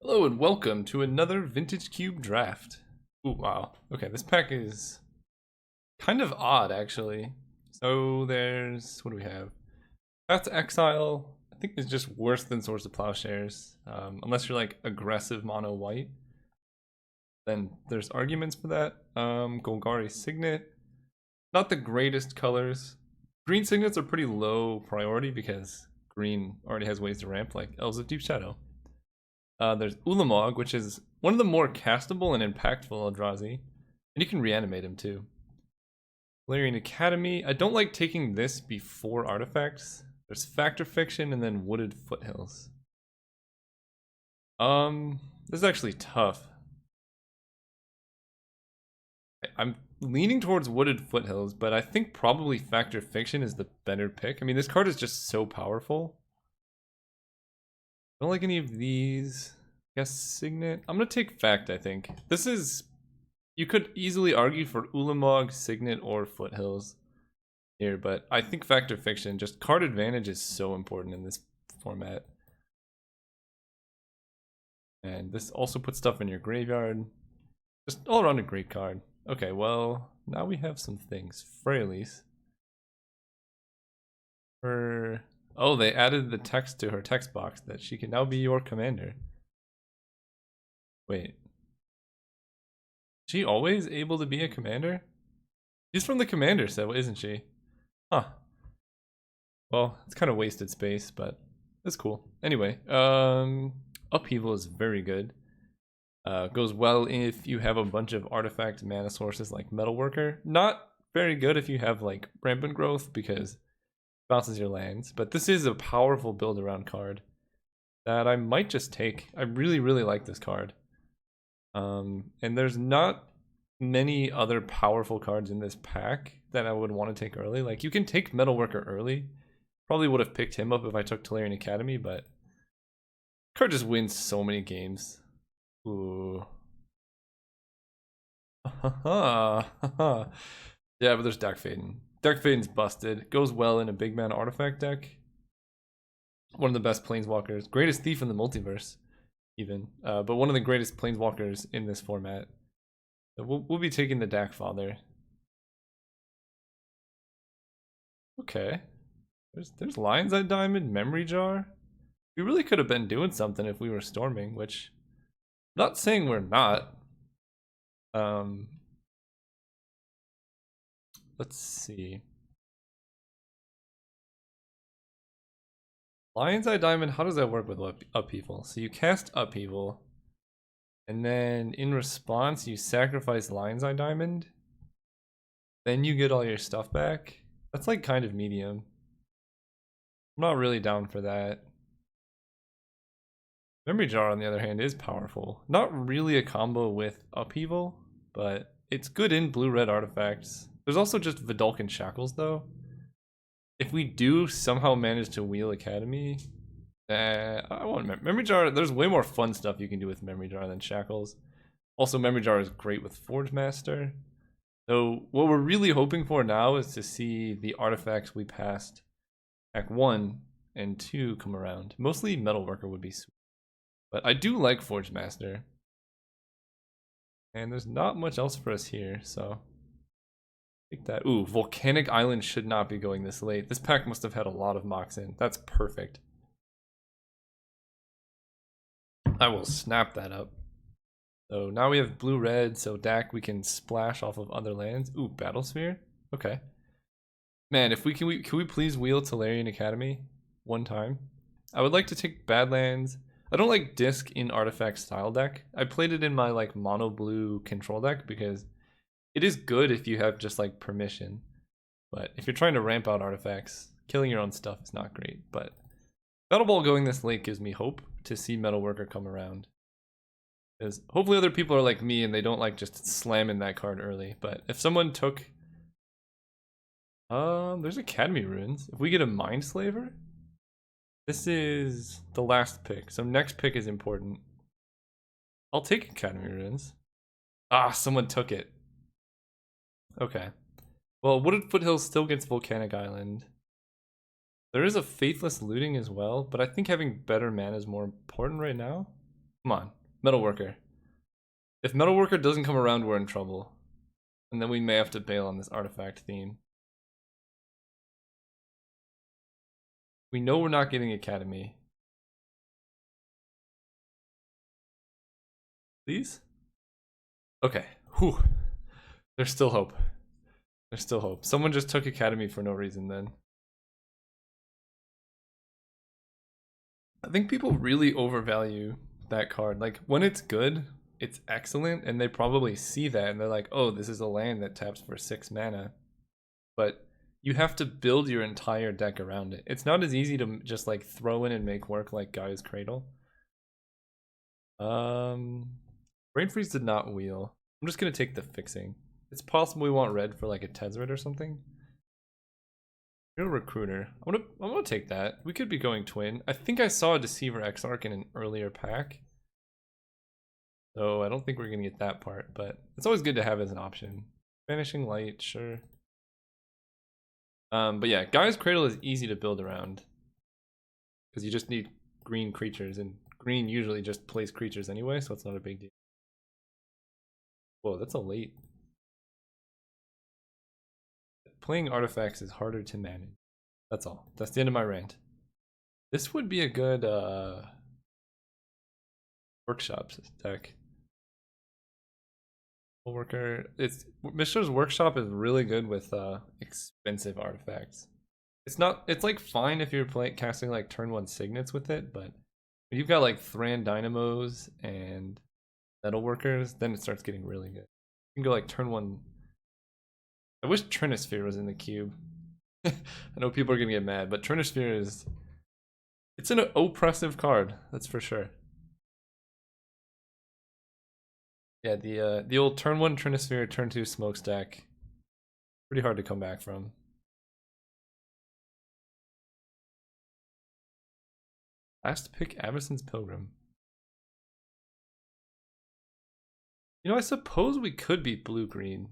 Hello and welcome to another Vintage Cube draft. Ooh, wow. Okay, this pack is kind of odd, actually. So there's, what do we have? Path to Exile, I think is just worse than Swords of Plowshares. Unless you're like aggressive mono white. Then there's arguments for that. Golgari Signet, not the greatest colors. Green Signets are pretty low priority because green already has ways to ramp like Elves of Deep Shadow. There's Ulamog, which is one of the more castable and impactful Eldrazi. And you can reanimate him too. Valerian Academy. I don't like taking this before artifacts. There's Factor Fiction and then Wooded Foothills. This is actually tough. I'm leaning towards Wooded Foothills, but I think probably Factor Fiction is the better pick. I mean, this card is just so powerful. I don't like any of these. I guess Signet. I'm gonna take Fact, I think. This is... You could easily argue for Ulamog, Signet, or Foothills here, but I think Factor Fiction, just card advantage is so important in this format. And this also puts stuff in your graveyard. Just all around a great card. Okay, well, now we have some things. Freyalise. Oh, they added the text to her text box that she can now be your commander. Wait. She always able to be a commander? She's from the commander set, isn't she? Huh. Well, it's kind of wasted space, but it's cool. Anyway, Upheaval is very good. Goes well if you have a bunch of artifact mana sources like Metalworker. Not very good if you have like Rampant Growth because bounces your lands, but this is a powerful build around card that I might just take. I really like this card. And there's not many other powerful cards in this pack that I would want to take early. Like you can take Metalworker early. Probably would have picked him up if I took Tolarian Academy, but card just wins so many games. Ooh. Yeah, but there's Dark Faden. Dark Faden's busted. Goes well in a big man artifact deck. One of the best planeswalkers. Greatest thief in the multiverse, even. But one of the greatest planeswalkers in this format. So we'll be taking the Dak Father. Okay. There's Lion's Eye Diamond, Memory Jar. We really could have been doing something if we were storming, which I'm not saying we're not. Let's see. Lion's Eye Diamond, how does that work with Upheaval? So you cast Upheaval, and then in response you sacrifice Lion's Eye Diamond, then you get all your stuff back. That's like kind of medium. I'm not really down for that. Memory Jar, on the other hand, is powerful. Not really a combo with Upheaval, but it's good in blue-red artifacts. There's also just Vidalcan Shackles, though. If we do somehow manage to wheel Academy, I want Memory Jar. There's way more fun stuff you can do with Memory Jar than Shackles. Also, Memory Jar is great with Forge Master. So what we're really hoping for now is to see the artifacts we passed Pack 1 and 2 come around. Mostly Metalworker would be sweet. But I do like Forge Master. And there's not much else for us here, so take that. Ooh, Volcanic Island should not be going this late. This pack must have had a lot of mocks in. That's perfect. I will snap that up. So now we have blue-red, so Dak we can splash off of other lands. Ooh, Battle Sphere? Okay. Man, if can we please wheel Tolarian Academy one time? I would like to take Badlands. I don't like Disc in artifact style deck. I played it in my like mono blue control deck because it is good if you have just like permission. But if you're trying to ramp out artifacts, killing your own stuff is not great. But Battle Ball going this late gives me hope to see Metalworker come around. Because hopefully other people are like me and they don't like just slamming that card early. But if someone took... there's Academy Ruins. If we get a Mind Slaver... This is the last pick, so next pick is important. I'll take Academy Ruins. Ah, someone took it. Okay. Well, Wooded Foothills still gets Volcanic Island. There is a Faithless Looting as well, but I think having better mana is more important right now. Come on, Metalworker. If Metalworker doesn't come around, we're in trouble. And then we may have to bail on this artifact theme. We know we're not getting Academy. Please? Okay. Whew. There's still hope. There's still hope. Someone just took Academy for no reason then. I think people really overvalue that card. Like, when it's good, it's excellent, and they probably see that and they're like, oh, this is a land that taps for 6 mana. But you have to build your entire deck around it. It's not as easy to just like throw in and make work like Gaia's Cradle. Brain Freeze did not wheel. I'm just gonna take the fixing. It's possible we want red for like a Tezzeret or something. Real Recruiter. I'm gonna take that. We could be going twin. I think I saw a Deceiver Exarch in an earlier pack. So I don't think we're gonna get that part, but it's always good to have as an option. Vanishing Light, sure. But yeah, Gaia's Cradle is easy to build around. Because you just need green creatures, and green usually just plays creatures anyway, so it's not a big deal. Whoa, that's a late. Playing artifacts is harder to manage. That's all. That's the end of my rant. This would be a good workshops deck. Worker. It's Mishra's Workshop is really good with expensive artifacts. It's like fine if you're casting like turn 1 signets with it, but when you've got like Thran Dynamos and Metal Workers, then it starts getting really good. You can go like turn 1. I wish Trinisphere was in the cube. I know people are gonna get mad, but Trinisphere it's an oppressive card, that's for sure. Yeah, the old turn 1 Trinisphere, turn 2 Smokestack. Pretty hard to come back from. Last pick, Avacyn's Pilgrim. You know, I suppose we could beat blue-green.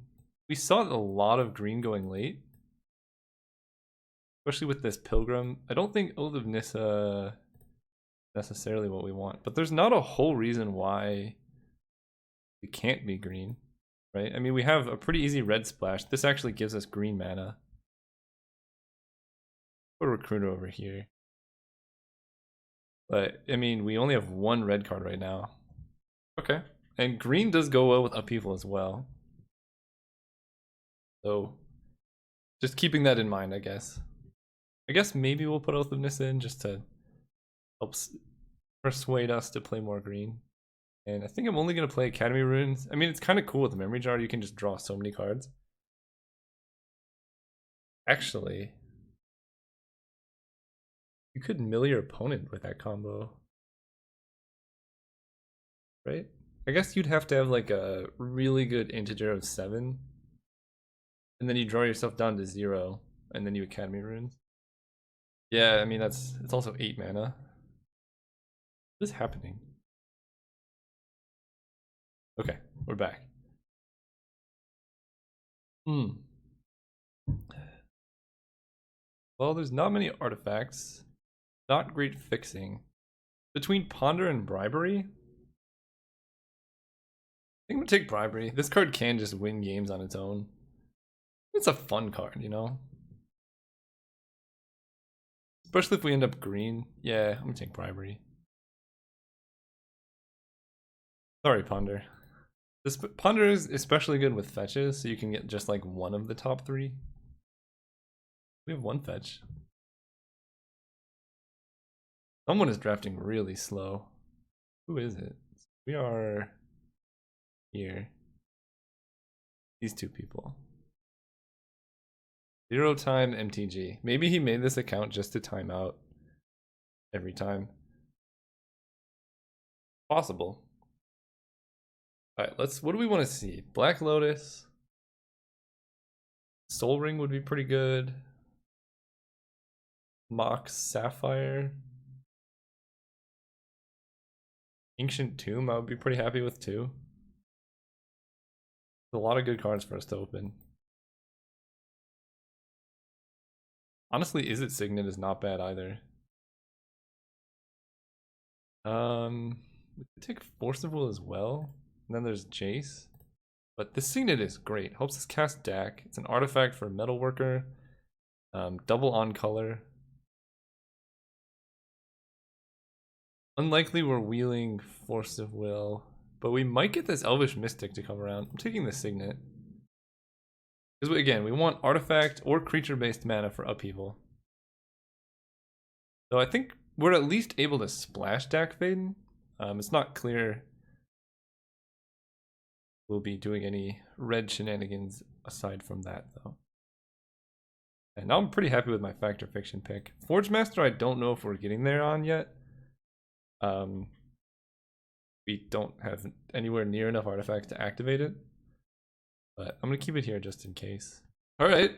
We saw a lot of green going late. Especially with this Pilgrim. I don't think Oath of Nissa necessarily what we want, but there's not a whole reason why we can't be green, right? I mean, we have a pretty easy red splash. This actually gives us green mana. Put a Recruiter over here. But, I mean, we only have 1 red card right now. Okay. And green does go well with Upheaval as well. So, just keeping that in mind, I guess. I guess maybe we'll put Oath of Nissa in just to help persuade us to play more green. And I think I'm only going to play Academy Runes. I mean, it's kind of cool with the Memory Jar. You can just draw so many cards. Actually, you could mill your opponent with that combo. Right? I guess you'd have to have like a really good integer of 7. And then you draw yourself down to 0. And then you Academy Runes. Yeah, I mean, it's also 8 mana. What is happening? Okay, we're back. Well, there's not many artifacts. Not great fixing. Between Ponder and Bribery, I think I'm gonna take Bribery. This card can just win games on its own. It's a fun card, you know? Especially if we end up green. Yeah, I'm gonna take Bribery. Sorry, Ponder. This Ponder is especially good with fetches, so you can get just like one of the top 3. We have 1 fetch. Someone is drafting really slow. Who is it? We are here. These 2 people. 0 time MTG. Maybe he made this account just to time out every time. Possible. Alright, what do we want to see? Black Lotus. Soul Ring would be pretty good. Mox Sapphire. Ancient Tomb, I would be pretty happy with too. There's a lot of good cards for us to open. Honestly, Izzet Signet is not bad either. We could take Force of Will as well. And then there's Jace. But this Signet is great. Helps us cast Dak. It's an artifact for Metalworker. Double on color. Unlikely we're wheeling Force of Will. But we might get this Elvish Mystic to come around. I'm taking the Signet. Because again, we want artifact or creature-based mana for upheaval. So I think we're at least able to splash Dak Faden. It's not clear we'll be doing any red shenanigans aside from that, though. And now I'm pretty happy with my Fact or Fiction pick. Forge Master, I don't know if we're getting there on yet. We don't have anywhere near enough artifacts to activate it. But I'm gonna keep it here just in case. Alright,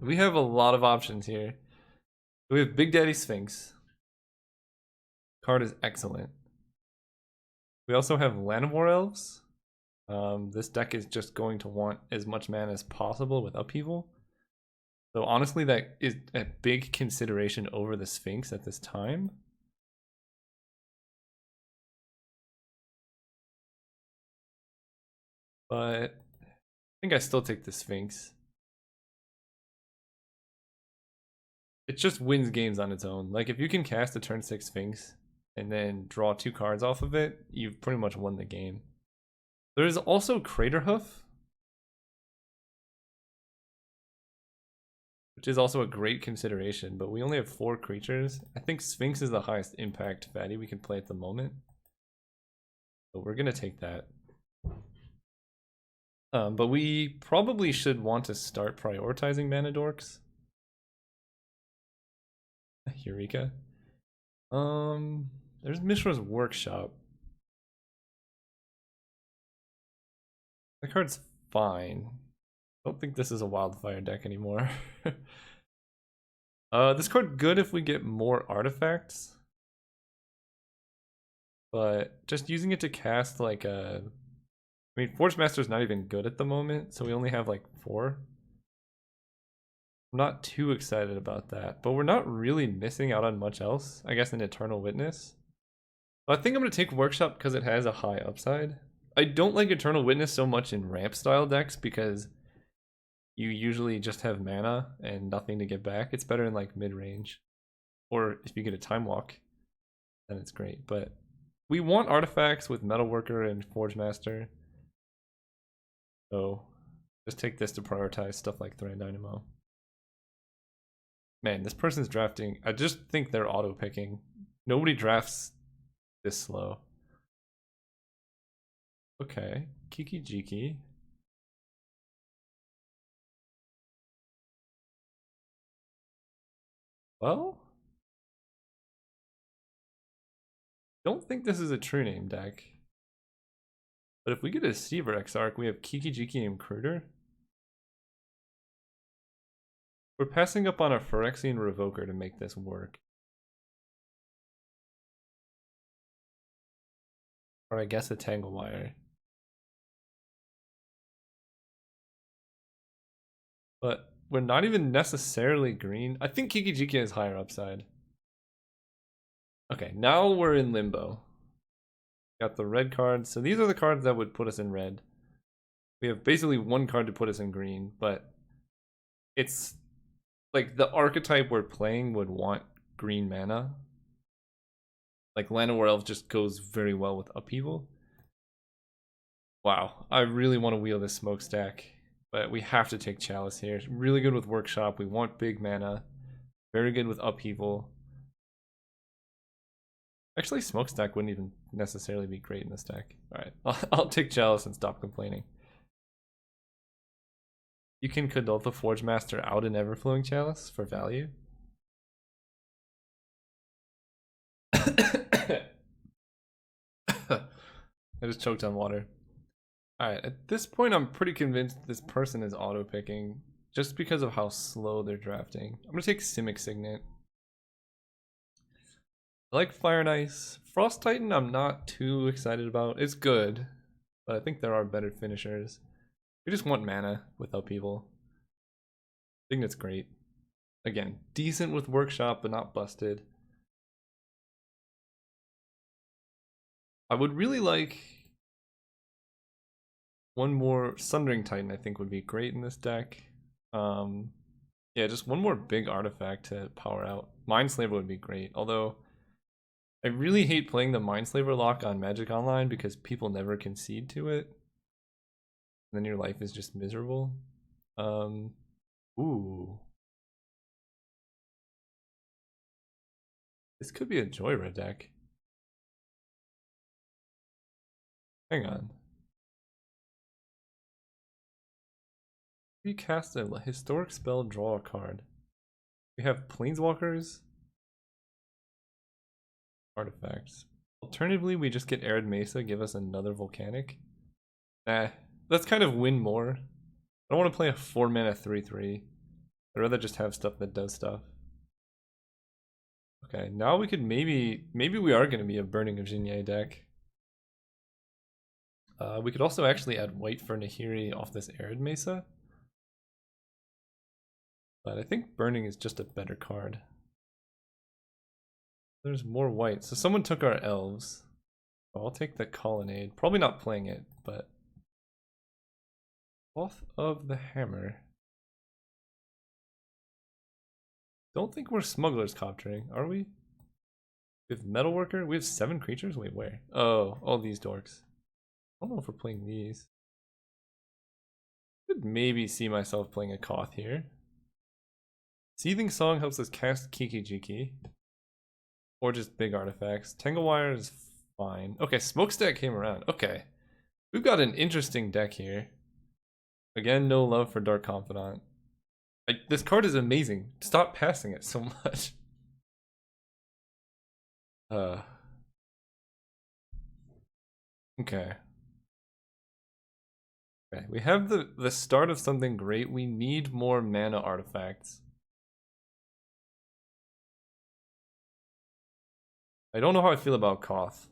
we have a lot of options here. We have Big Daddy Sphinx. Card is excellent. We also have Llanowar Elves. This deck is just going to want as much mana as possible with upheaval. So honestly, that is a big consideration over the Sphinx at this time. But I think I still take the Sphinx. It just wins games on its own. Like if you can cast a turn 6 Sphinx and then draw 2 cards off of it, you've pretty much won the game. There's also Craterhoof, which is also a great consideration, but we only have 4 creatures. I think Sphinx is the highest impact fatty we can play at the moment. So we're gonna take that. But we probably should want to start prioritizing mana dorks. Eureka. There's Mishra's Workshop. That card's fine. I don't think this is a Wildfire deck anymore. This card good if we get more artifacts. But just using it to cast like a... I mean, Forge Master's not even good at the moment, so we only have like 4. I'm not too excited about that, but we're not really missing out on much else. I guess an Eternal Witness. But I think I'm going to take Workshop because it has a high upside. I don't like Eternal Witness so much in ramp style decks because you usually just have mana and nothing to get back. It's better in like mid-range. Or if you get a Time Walk, then it's great. But we want artifacts with Metalworker and Forge Master. So just take this to prioritize stuff like Thran Dynamo. Man, this person's drafting. I just think they're auto picking. Nobody drafts this slow. Okay, Kiki Jiki. Well, don't think this is a true name deck. But if we get a Seaver Exarch, we have Kiki Jiki and Kruger. We're passing up on a Phyrexian Revoker to make this work. Or I guess a Tanglewire. But we're not even necessarily green. I think Kiki Jiki has higher upside. Okay, now we're in limbo. Got the red cards. So these are the cards that would put us in red. We have basically 1 card to put us in green, but it's like the archetype we're playing would want green mana. Like Llanowar Elf just goes very well with upheaval. Wow, I really want to wheel this smokestack, but we have to take Chalice here. Really good with Workshop. We want big mana. Very good with upheaval. Actually, Smokestack wouldn't even necessarily be great in this deck. Alright, I'll take Chalice and stop complaining. You can Kadoltha Forge Master out an Everflowing Chalice for value. I just choked on water. Alright, at this point I'm pretty convinced this person is auto-picking just because of how slow they're drafting. I'm gonna take Simic Signet. I like Fire and Ice. Frost Titan I'm not too excited about. It's good, but I think there are better finishers. We just want mana with upheaval. I think that's great. Again, decent with Workshop, but not busted. I would really like one more Sundering Titan, I think would be great in this deck. Yeah, just one more big artifact to power out. Mindslaver would be great, although I really hate playing the Mindslaver lock on Magic Online because people never concede to it. And then your life is just miserable. Ooh. This could be a Joyride deck. Hang on. We cast a historic spell, draw a card. We have Planeswalkers, artifacts. Alternatively, we just get Arid Mesa, give us another Volcanic. Nah, let's kind of win more. I don't want to play a 4-mana 3/3. I'd rather just have stuff that does stuff. Okay, now we could maybe we are going to be a Burning of Jinye deck. We could also actually add white for Nahiri off this Arid Mesa. But I think Burning is just a better card. There's more white. So someone took our elves. Oh, I'll take the Colonnade. Probably not playing it, but... Cloth of the Hammer. Don't think we're Smuggler's Coptering, are we? We have Metalworker? We have 7 creatures? Wait, where? Oh, all these dorks. I don't know if we're playing these. Could maybe see myself playing a Koth here. Seething Song helps us cast Kiki Jiki. Or just big artifacts. Tanglewire is fine. Okay, Smokestack came around. Okay. We've got an interesting deck here. Again, no love for Dark Confidant. This card is amazing. Stop passing it so much. Okay. Okay, we have the start of something great. We need more mana artifacts. I don't know how I feel about Koth.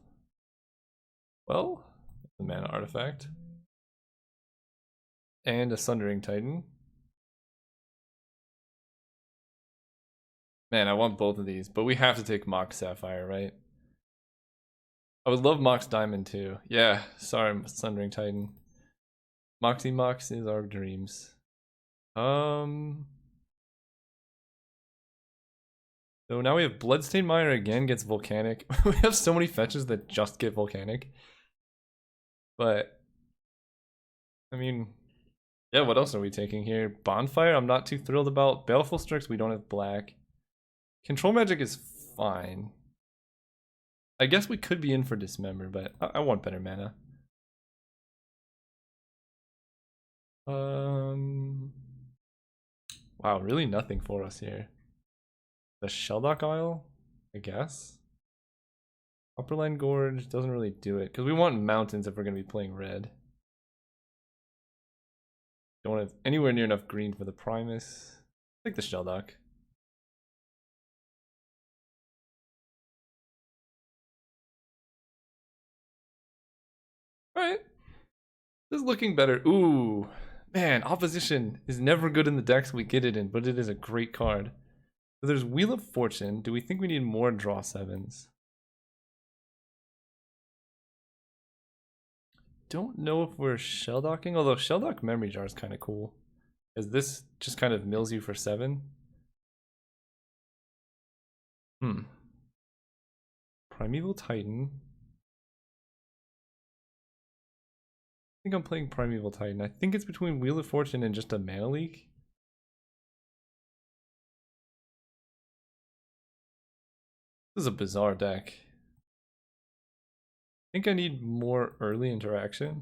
Well, the mana artifact. And a Sundering Titan. Man, I want both of these, but we have to take Mox Sapphire, right? I would love Mox Diamond too. Yeah, sorry, Sundering Titan. Moxie Mox is our dreams. So now we have Bloodstained Mire again gets Volcanic. We have so many fetches that just get Volcanic. But, I mean, yeah, what else are we taking here? Bonfire, I'm not too thrilled about. Baleful Strix, we don't have black. Control Magic is fine. I guess we could be in for Dismember, but I want better mana. Wow, really nothing for us here. The Shelldock Isle, I guess. Upperline Gorge doesn't really do it because we want mountains if we're going to be playing red. Don't have anywhere near enough green for the Primus. Take the Shelldock. Alright. This is looking better. Ooh. Man, opposition is never good in the decks we get it in, but it is a great card. So there's Wheel of Fortune. Do we think we need more draw 7s? Don't know if we're Shelldocking, although Shelldock Memory Jar is kind of cool. Because this just kind of mills you for 7. Primeval Titan. I think I'm playing Primeval Titan. I think it's between Wheel of Fortune and just a mana leak. This is a bizarre deck. I think I need more early interaction.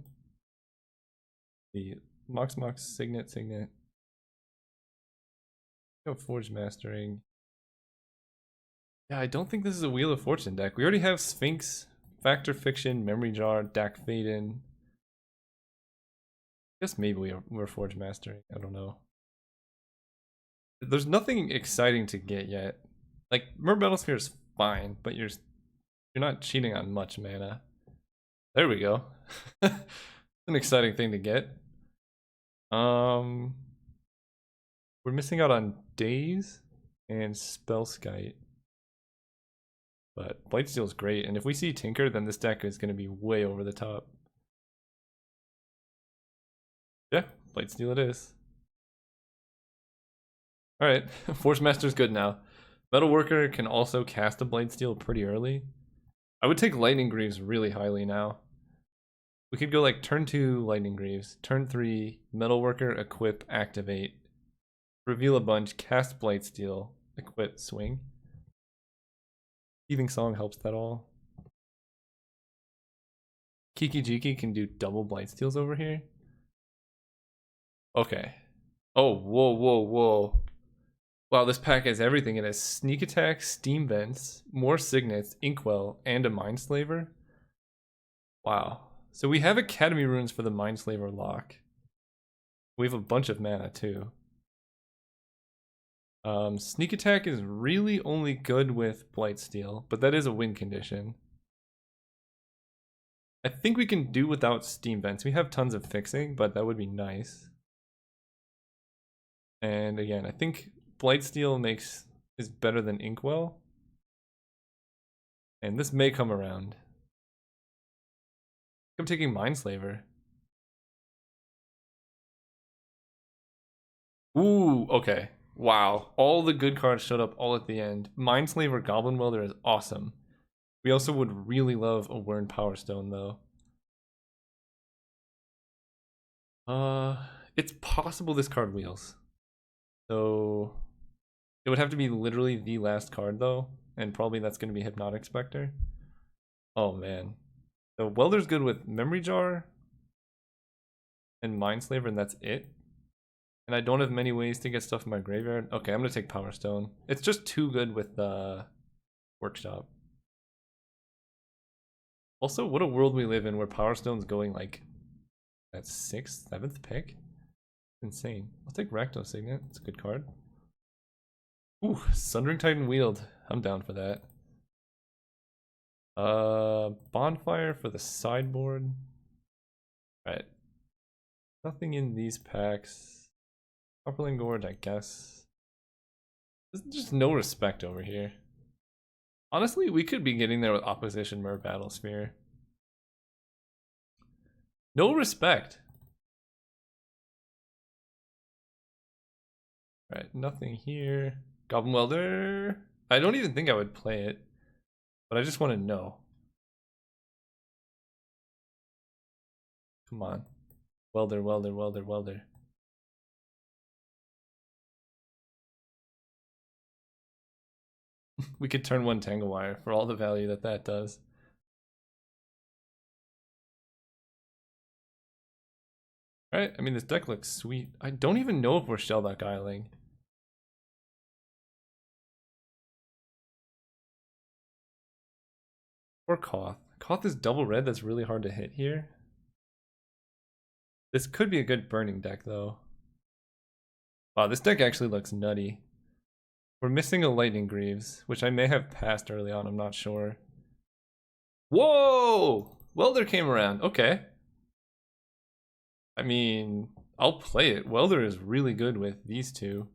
The Mox Signet. Go Forge Mastering. Yeah, I don't think this is a Wheel of Fortune deck. We already have Sphinx, Factor Fiction, Memory Jar, Dak Faden. I guess maybe we're Forge Mastering. I don't know. There's nothing exciting to get yet. Like, Mer Battlesphere is fine, but you're not cheating on much mana. There we go. An exciting thing to get. We're missing out on Daze and Spellskite. But Blightsteel is great, and if we see Tinker, then this deck is going to be way over the top. Yeah, Blightsteel it is. Alright, Force Master's good now. Metalworker can also cast a Blightsteel pretty early. I would take Lightning Greaves really highly now. We could go like turn 2 Lightning Greaves, turn 3 Metalworker, equip, activate, reveal a bunch, cast Blightsteel, equip, swing. Teething Song helps that all. Kiki Jiki can do double Blightsteels over here. Okay. Oh, whoa, whoa, whoa. Wow, this pack has everything. It has Sneak Attack, Steam Vents, more Signets, Inkwell, and a Mindslaver. Wow. So we have Academy Runes for the Mindslaver lock. We have a bunch of mana too. Sneak Attack is really only good with Blightsteel, but that is a win condition. I think we can do without Steam Vents. We have tons of fixing, but that would be nice. And again, I think Blightsteel is better than Inkwell. And this may come around. I'm taking Mindslaver. Ooh, okay. Wow. All the good cards showed up all at the end. Mindslaver Goblin Welder is awesome. We also would really love a Wyrn Power Stone though. It's possible this card wheels. So it would have to be literally the last card though, and probably that's going to be Hypnotic Spectre. Oh man. So Welder's good with Memory Jar and Mindslaver, and that's it. And I don't have many ways to get stuff in my graveyard. Okay, I'm going to take Power Stone. It's just too good with Workshop. Also, what a world we live in where Power Stone's going like that 6th, 7th pick. Insane. I'll take Rakdos Signet. It's a good card. Ooh, Sundering Titan Wield. I'm down for that. Bonfire for the sideboard. Alright. Nothing in these packs. Copperling Gorge, I guess. There's just no respect over here. Honestly, we could be getting there with Opposition Mer Battlesphere. No respect. Alright, nothing here. Goblin Welder. I don't even think I would play it, but I just want to know. Come on. Welder, Welder, Welder, Welder. We could turn 1 Tangle Wire for all the value that that does. Alright, I mean, this deck looks sweet. I don't even know if we're Shellback Isling. Or Koth. Koth is double red, that's really hard to hit here. This could be a good burning deck, though. Wow, this deck actually looks nutty. We're missing a Lightning Greaves, which I may have passed early on, I'm not sure. Whoa! Welder came around, okay. I mean, I'll play it. Welder is really good with these two.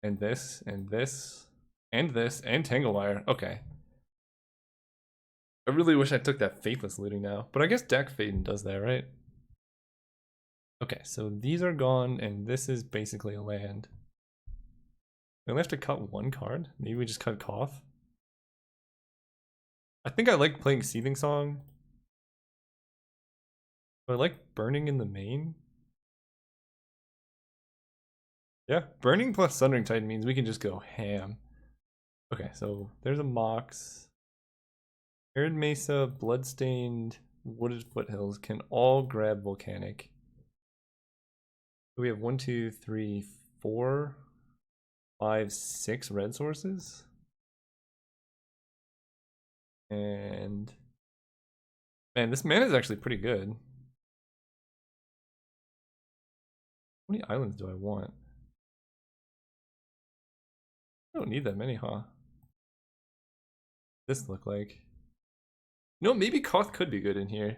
And this, and this, and this, and Tanglewire. Okay. I really wish I took that Faithless Looting now, but I guess Deck Faden does that, right? Okay, so these are gone, and this is basically a land. We only have to cut one card? Maybe we just cut Koth? I think I like playing Seething Song. But I like Burning in the main. Yeah, Burning plus Sundering Titan means we can just go ham. Okay, so there's a Mox. Arid Mesa, Bloodstained, Wooded Foothills can all grab Volcanic. So we have 1, 2, 3, 4, 5, 6 red sources. And man, this mana is actually pretty good. How many islands do I want? I don't need that many, huh? This look like. No, maybe Koth could be good in here.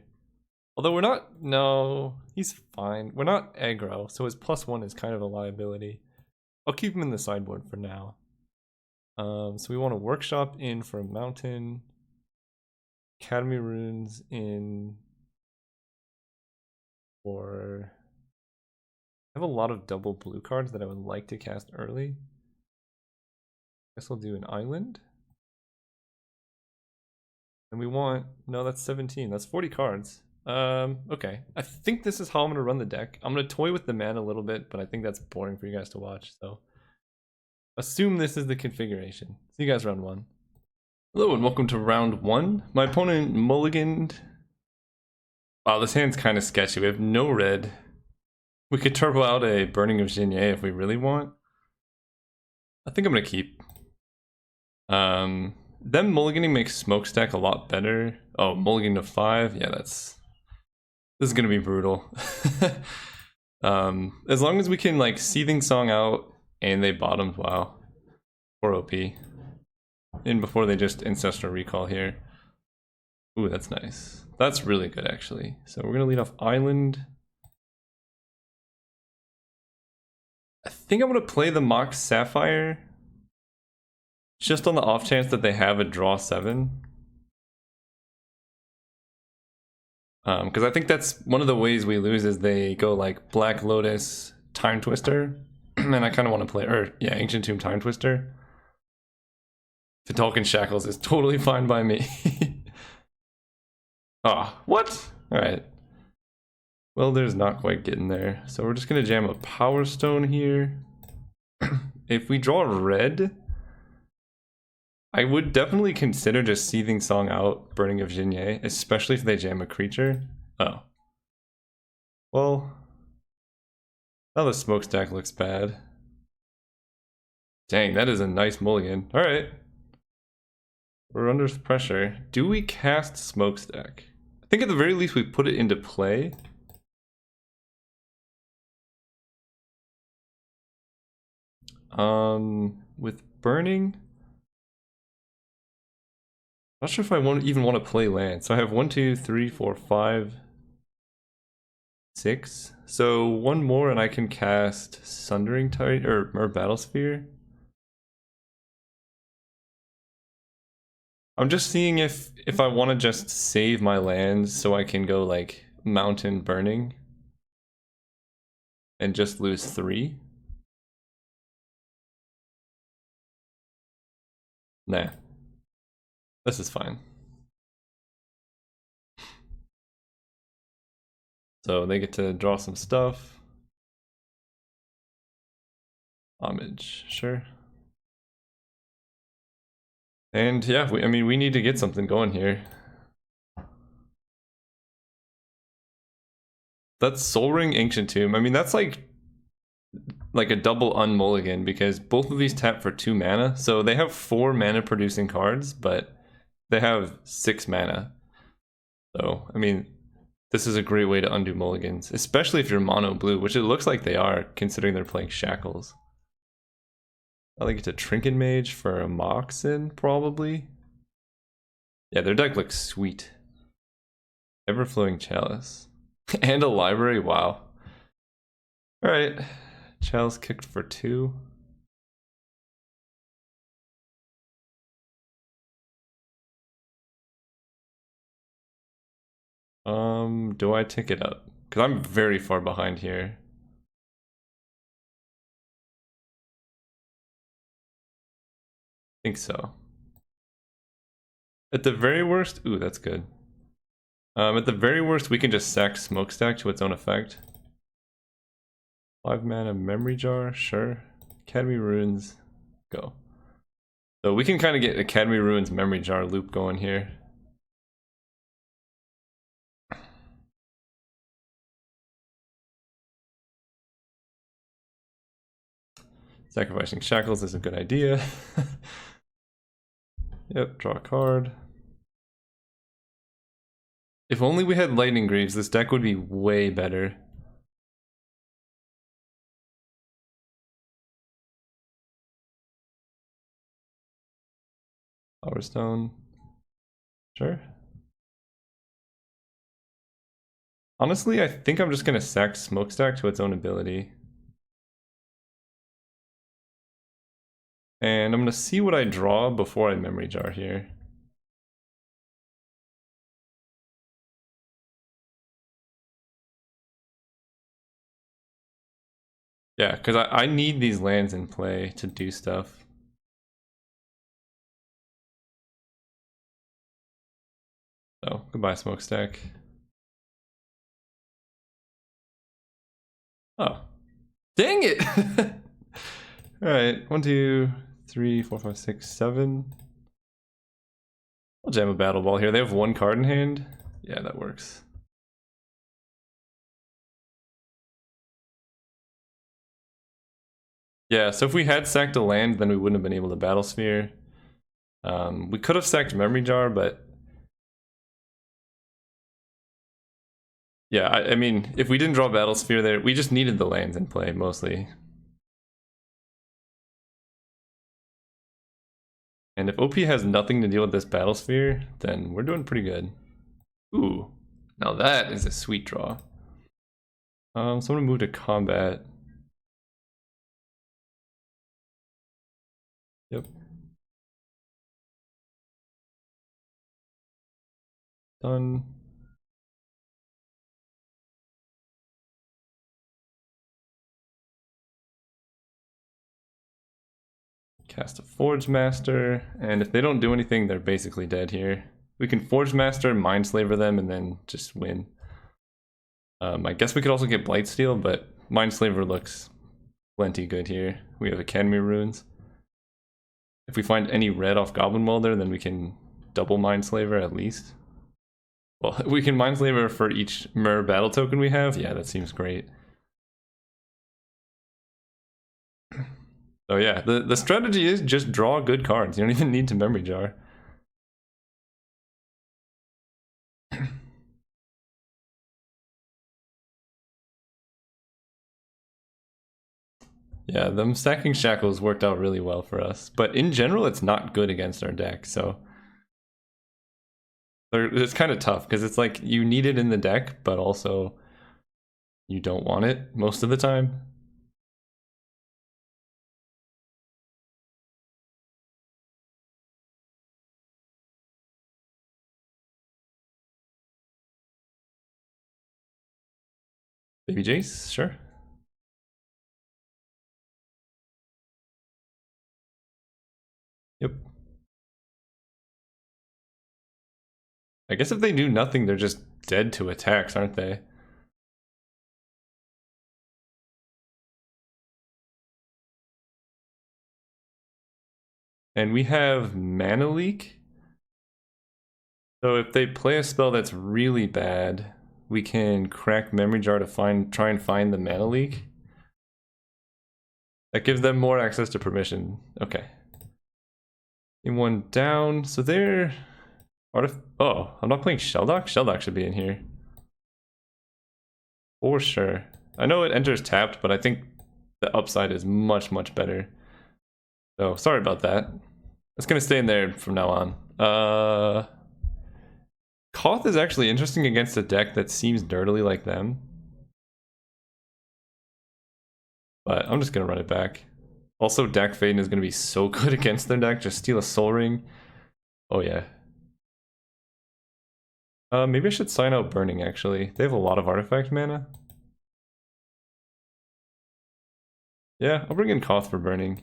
Although we're not, no, he's fine. We're not aggro, so his +1 is kind of a liability. I'll keep him in the sideboard for now. So we want a workshop in for a mountain. Academy runes in for... I have a lot of double blue cards that I would like to cast early. Guess I'll do an island. And we want... No, that's 17. That's 40 cards. Okay. I think this is how I'm going to run the deck. I'm going to toy with the mana a little bit, but I think that's boring for you guys to watch, so... Assume this is the configuration. See you guys round 1. Hello and welcome to round 1. My opponent mulliganed. Wow, this hand's kind of sketchy. We have no red. We could turbo out a Burning of Xingye if we really want. I think I'm gonna keep. Them mulliganing makes Smokestack a lot better. Oh, mulligan to 5. Yeah, this is gonna be brutal. As long as we can like Seething Song out and they bottomed, wow. Or OP. In before they just Ancestral Recall here. Ooh, that's nice. That's really good actually. So we're gonna lead off Island. I think I'm gonna play the Mox Sapphire. Just on the off chance that they have a draw 7. Because I think that's one of the ways we lose is they go like Black Lotus, Time Twister. And I kind of want to play, or yeah, Ancient Tomb, Time Twister. Fitalkin Shackles is totally fine by me. Ah, oh, what? Alright. Well, there's not quite getting there. So we're just going to jam a Power Stone here. If we draw red, I would definitely consider just Seething Song out, Burning of Xingye, especially if they jam a creature. Oh. Well, now the Smokestack looks bad. Dang, that is a nice mulligan. Alright. We're under pressure. Do we cast Smokestack? I think at the very least we put it into play. With Burning... Not sure if I even want to play land. So I have 1, 2, 3, 4, 5, 6. So one more and I can cast Sundering Tide or Battlesphere. I'm just seeing if I want to just save my lands so I can go like Mountain Burning and just lose 3. Nah. This is fine. So they get to draw some stuff. Homage, sure. And yeah, I mean, we need to get something going here. That's Soul Ring, Ancient Tomb. I mean, that's like a double unmulligan because both of these tap for 2 mana. So they have 4 mana producing cards, but they have 6 mana. So, I mean, this is a great way to undo mulligans, especially if you're mono blue, which it looks like they are, considering they're playing Shackles. I think it's a Trinket Mage for a Moxen, probably. Yeah, their deck looks sweet. Everflowing Chalice. And a library, wow. Alright. Chalice kicked for 2. Do I tick it up? Because I'm very far behind here. I think so. At the very worst, ooh, that's good. At the very worst, we can just sack Smokestack to its own effect. 5 mana Memory Jar, sure. Academy Ruins, go. So we can kind of get Academy Ruins Memory Jar loop going here. Sacrificing Shackles is a good idea. Yep, draw a card. If only we had Lightning Greaves, this deck would be way better. Power Stone. Sure. Honestly, I think I'm just gonna sack Smokestack to its own ability. And I'm gonna see what I draw before I memory jar here. Yeah, because I need these lands in play to do stuff. So, goodbye, Smokestack. Oh. Dang it! Alright, 1, 2, 3, 4, 5, 6, 7. I'll jam a Battle Ball here. They have 1 card in hand. Yeah, that works. Yeah, so if we had sacked a land, then we wouldn't have been able to Battle Sphere. We could have sacked Memory Jar, but... Yeah, I mean, if we didn't draw Battle Sphere there, we just needed the lands in play, mostly. And if OP has nothing to deal with this Battle Sphere, then we're doing pretty good. Ooh, now that is a sweet draw. So I'm gonna move to combat. Yep. Done. Cast a Forge Master, and if they don't do anything, they're basically dead here. We can Forge Master, Mindslaver them, and then just win. I guess we could also get Blightsteel, but Mindslaver looks plenty good here. We have Academy Runes. If we find any red off Goblin Welder, then we can double Mindslaver at least. Well, we can Mindslaver for each Mer battle token we have. Yeah, that seems great. So yeah, the strategy is just draw good cards. You don't even need to memory jar. Yeah, them stacking shackles worked out really well for us. But in general, it's not good against our deck, so... It's kind of tough, because it's like, you need it in the deck, but also... you don't want it most of the time. Baby Jace, sure. Yep. I guess if they do nothing, they're just dead to attacks, aren't they? And we have Mana Leak. So if they play a spell that's really bad, we can crack Memory Jar to try and find the Mana Leak. That gives them more access to permission. Okay. In one down, so they're... Oh, I'm not playing Shelldock? Shelldock should be in here. For sure. I know it enters tapped, but I think the upside is much, much better. So, sorry about that. It's gonna stay in there from now on. Koth is actually interesting against a deck that seems dirtily like them. But I'm just gonna run it back. Also, Deck Faden is gonna be so good against their deck. Just steal a Soul Ring. Oh yeah. Maybe I should sign out Burning, actually. They have a lot of artifact mana. Yeah, I'll bring in Koth for Burning.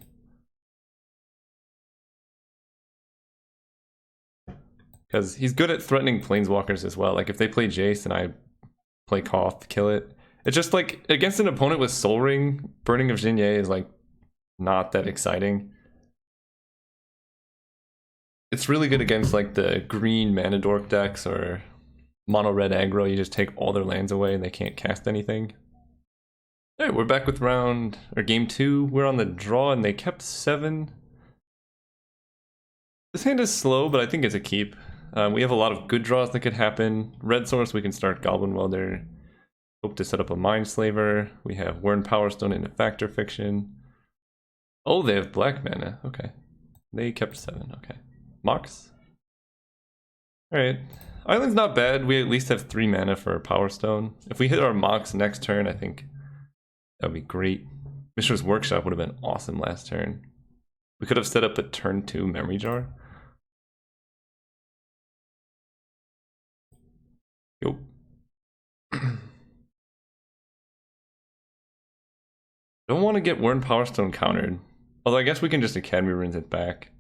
Because he's good at threatening Planeswalkers as well. Like, if they play Jace and I play Koth to kill it. It's just like, against an opponent with Soul Ring, Burning of Jinye is like, not that exciting. It's really good against like the green Mana Dork decks or mono red aggro. You just take all their lands away and they can't cast anything. Alright, we're back with game 2. We're on the draw and they kept 7. This hand is slow, but I think it's a keep. We have a lot of good draws that could happen. Red source, we can start Goblin Welder. Hope to set up a Mindslaver. We have Wern Powerstone into Factor Fiction. Oh, they have black mana. Okay. They kept 7. Okay. Mox? Alright. Island's not bad. We at least have 3 mana for Power Stone. If we hit our Mox next turn, I think that would be great. Mishra's Workshop would have been awesome last turn. We could have set up a turn 2 memory jar. Yo. Don't want to get Worn Power Stone countered. Although I guess we can just Academy Runes it back.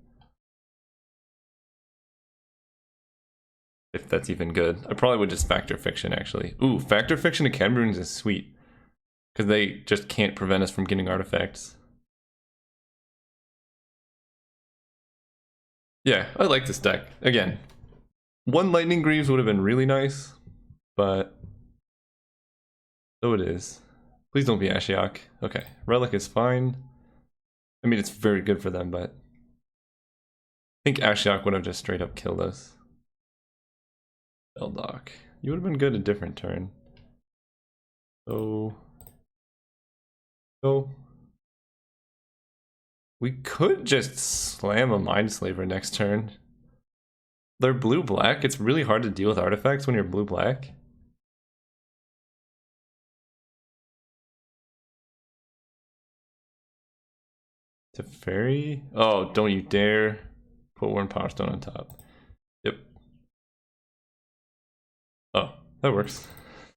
If that's even good. I probably would just Factor Fiction, actually. Ooh, Factor Fiction Academy Runes is sweet. Because they just can't prevent us from getting artifacts. Yeah, I like this deck. Again, one Lightning Greaves would have been really nice, but so it is. Please don't be Ashiok. Okay, Relic is fine. I mean, it's very good for them, but I think Ashiok would have just straight up killed us. Eldoc. You would have been good a different turn. So... we could just slam a Mindslaver next turn. They're blue-black. It's really hard to deal with artifacts when you're blue-black. Teferi? Oh, don't you dare put Worn Power Stone on top. Yep. Oh, that works.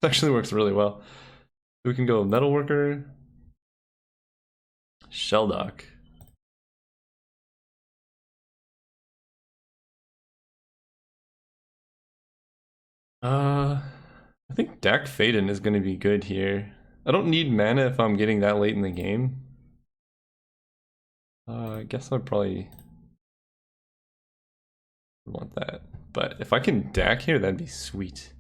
It actually works really well. We can go Metalworker. Shelldock. I think Dak Faden is going to be good here. I don't need mana if I'm getting that late in the game. I guess I'd probably want that. But if I can Dak here, that'd be sweet.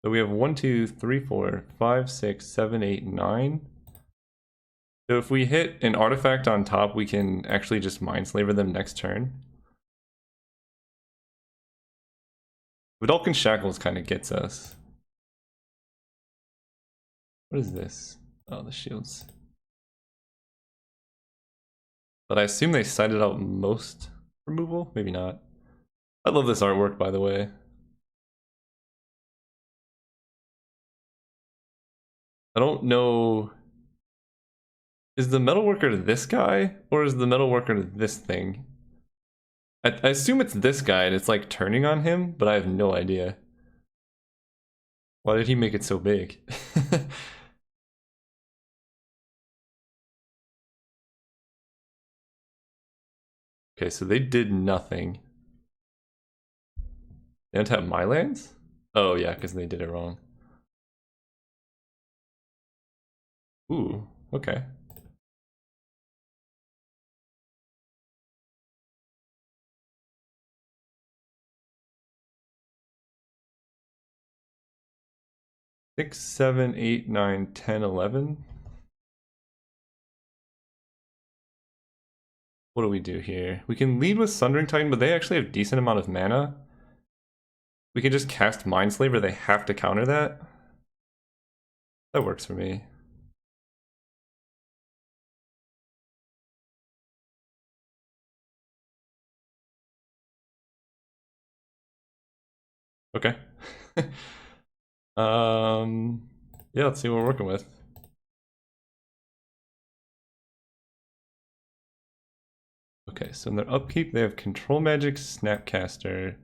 So we have 1, 2, 3, 4, 5, 6, 7, 8, 9. So if we hit an artifact on top, we can actually just Mindslaver them next turn. Vidalcan Shackles kind of gets us. What is this? Oh, the shields. But I assume they cited out most removal? Maybe not. I love this artwork, by the way. I don't know... is the Metalworker this guy? Or is the Metalworker this thing? I assume it's this guy and it's like turning on him, but I have no idea. Why did he make it so big? Okay, so they did nothing. They untap my lands? Oh yeah, because they did it wrong. Ooh, okay. Six, 7, 8, 9, 10, 11. What do we do here? We can lead with Sundering Titan, but they actually have a decent amount of mana. We can just cast Mindslaver, they have to counter that. That works for me. Okay. Yeah, let's see what we're working with. Okay, so in their upkeep, they have Control Magic, Snapcaster.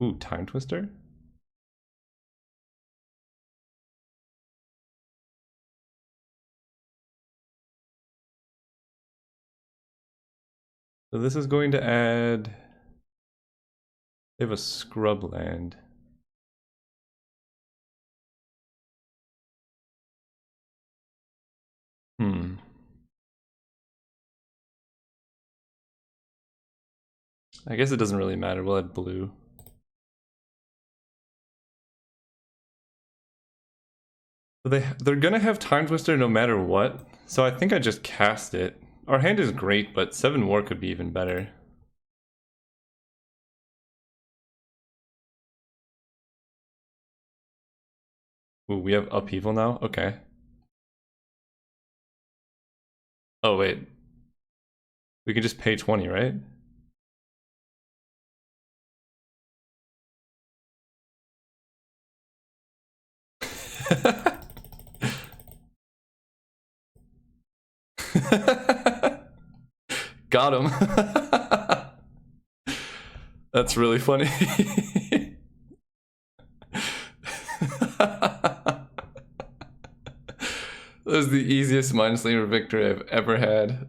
Ooh, Time Twister? So this is going to add... they have a Scrub land. I guess it doesn't really matter, we'll add blue. They're gonna have Time Twister no matter what, so I think I just cast it. Our hand is great, but 7 more could be even better. Ooh, we have Upheaval now? Okay. Oh, wait. We can just pay 20, right? Got him. That's really funny. That was the easiest Minesweeper victory I've ever had.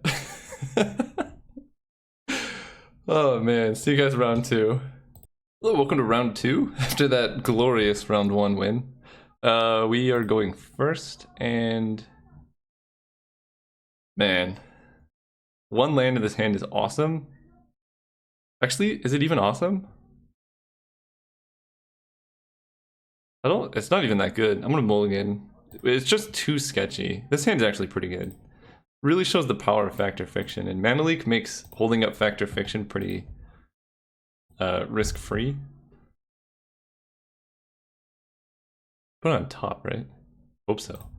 Oh man, see you guys round 2. Hello, welcome to round 2 after that glorious round 1 win. We are going first, and man, one land in this hand is awesome. Actually, is it even awesome? It's not even that good. I'm gonna mulligan. It's just too sketchy. This hand's actually pretty good. Really shows the power of Factor Fiction, and Mana Leak makes holding up Factor Fiction pretty risk-free. Put it on top, right? Hope so.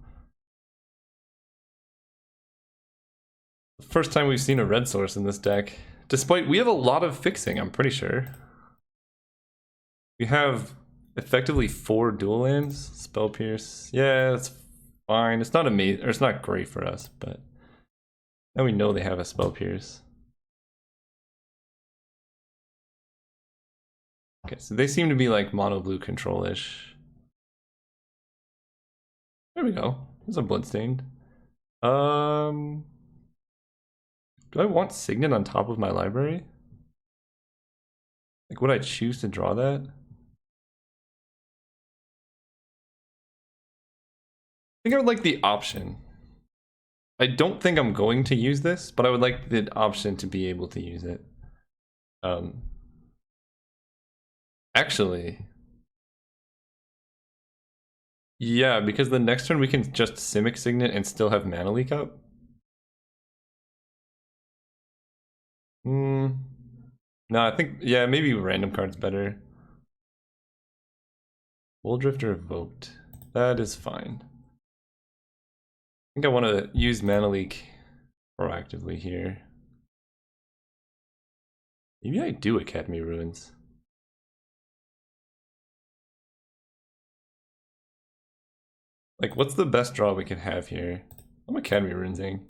The first time we've seen a red source in this deck. Despite, we have a lot of fixing, I'm pretty sure. We have effectively 4 dual lands. Spell Pierce. Yeah, that's fine. It's not amazing, or it's not great for us, but now we know they have a Spell Pierce. Okay, so they seem to be like mono blue control-ish. There we go. There's a Bloodstained. Do I want Signet on top of my library? Like, would I choose to draw that? I think I would like the option. I don't think I'm going to use this, but I would like the option to be able to use it. Actually, yeah, because the next turn we can just Simic Signet and still have Mana Leak up. No, I think, yeah, maybe random card's better. Wool Drifter evoked. That is fine. I think I want to use Mana Leak proactively here. Maybe I do Academy Ruins. Like, what's the best draw we can have here? I'm Academy Ruinsing.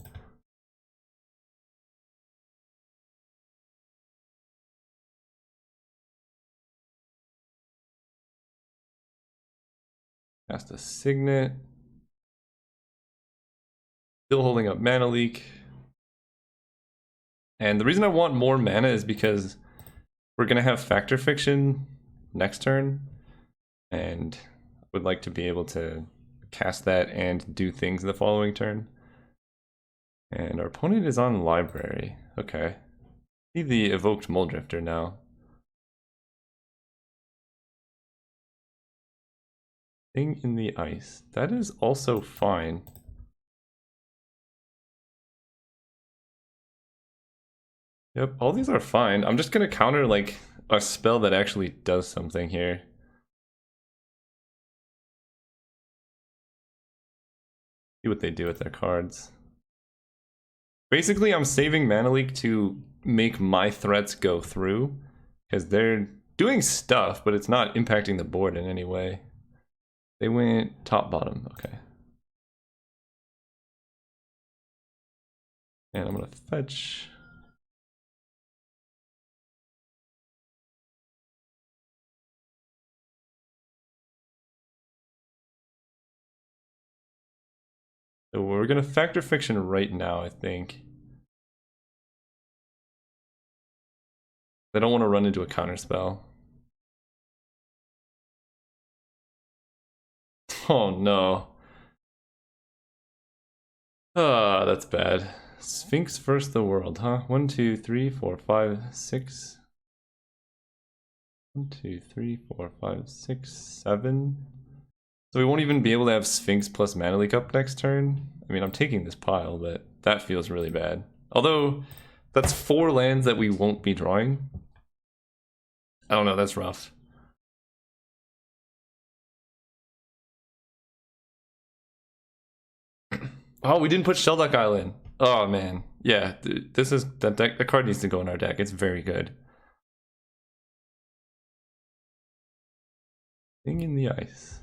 Cast a Signet. Still holding up Mana Leak. And the reason I want more mana is because we're going to have Factor Fiction next turn. And I would like to be able to cast that and do things the following turn. And our opponent is on Library. Okay. See the evoked Muldrifter now. Thing in the Ice. That is also fine. Yep, all these are fine. I'm just gonna counter like a spell that actually does something here. See what they do with their cards. Basically, I'm saving Mana Leak to make my threats go through, because they're doing stuff, but it's not impacting the board in any way. They went top bottom, okay. And I'm gonna fetch. So we're gonna Factor Fiction right now, I think. I don't want to run into a counter spell. Oh no. Ah, that's bad. Sphinx first the world, huh? 1, 2, 3, 4, 5, 6. 1, 2, 3, 4, 5, 6, 7. So we won't even be able to have Sphinx plus Mana Leak up next turn. I mean, I'm taking this pile, but that feels really bad. Although, that's 4 lands that we won't be drawing. I don't know, that's rough. Oh, we didn't put Shelduck Island. Oh man, yeah, this is that deck. The card needs to go in our deck. It's very good. Thing in the Ice.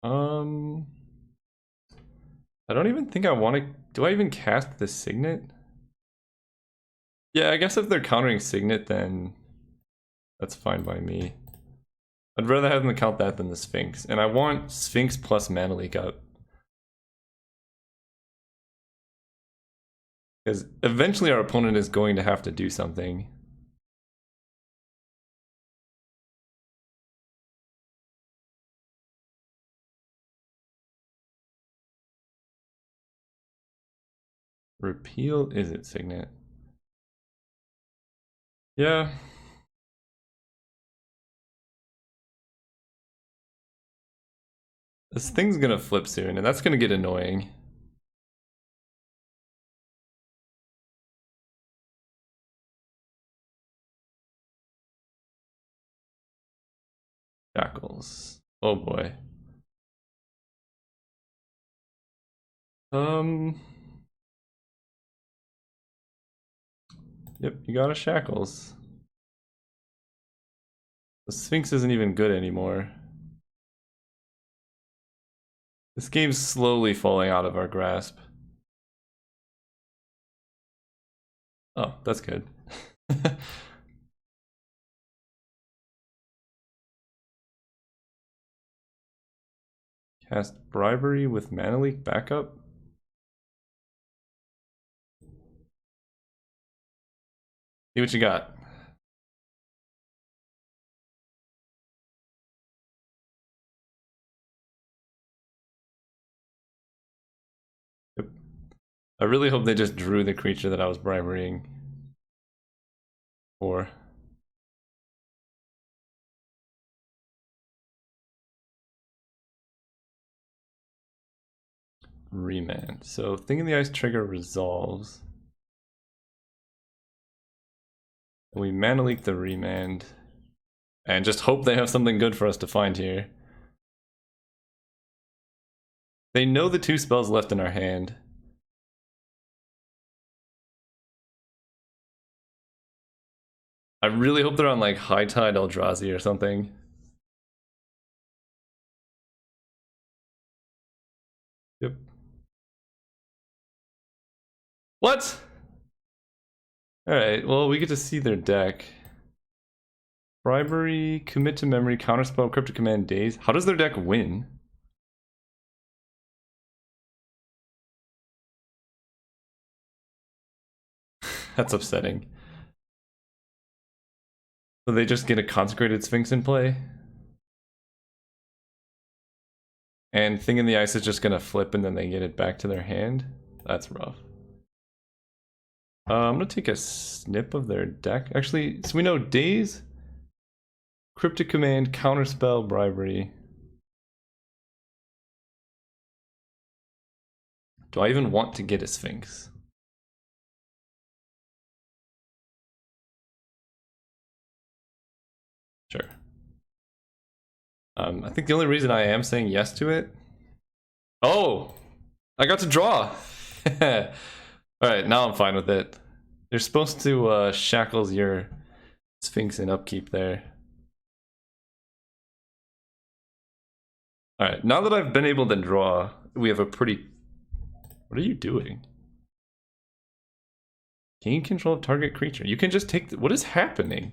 Um, I don't even think I want to. Do I even cast the Signet? Yeah, I guess if they're countering Signet, then that's fine by me. I'd rather have them count that than the Sphinx, and I want Sphinx plus Mana Leak up. Because eventually our opponent is going to have to do something. Repeal is it Signet? Yeah. This thing's gonna flip soon, and that's gonna get annoying. Shackles. Oh boy. Yep, you got a Shackles. The Sphinx isn't even good anymore. This game's slowly falling out of our grasp. Oh, that's good. Cast Bribery with Mana Leak backup? See what you got. Yep. I really hope they just drew the creature that I was briberying for. Remand. So Thing in the Ice trigger resolves. We Mana Leak the Remand. And just hope they have something good for us to find here. They know the 2 spells left in our hand. I really hope they're on like High Tide Eldrazi or something. Yep. What? Alright, well, we get to see their deck. Bribery, Commit to Memory, Counterspell, Cryptic Command, Daze. How does their deck win? That's upsetting. So they just get a Consecrated Sphinx in play? And Thing in the Ice is just gonna flip and then they get it back to their hand? That's rough. I'm gonna take a snip of their deck. Actually, so we know Daze, Cryptic Command, Counterspell, Bribery. Do I even want to get a Sphinx? Sure. I think the only reason I am saying yes to it... Oh! I got to draw! Alright, now I'm fine with it. You're supposed to shackles your Sphinx in upkeep there. Alright, now that I've been able to draw, we have a pretty... What are you doing? Gain control of target creature. You can just take... What is happening?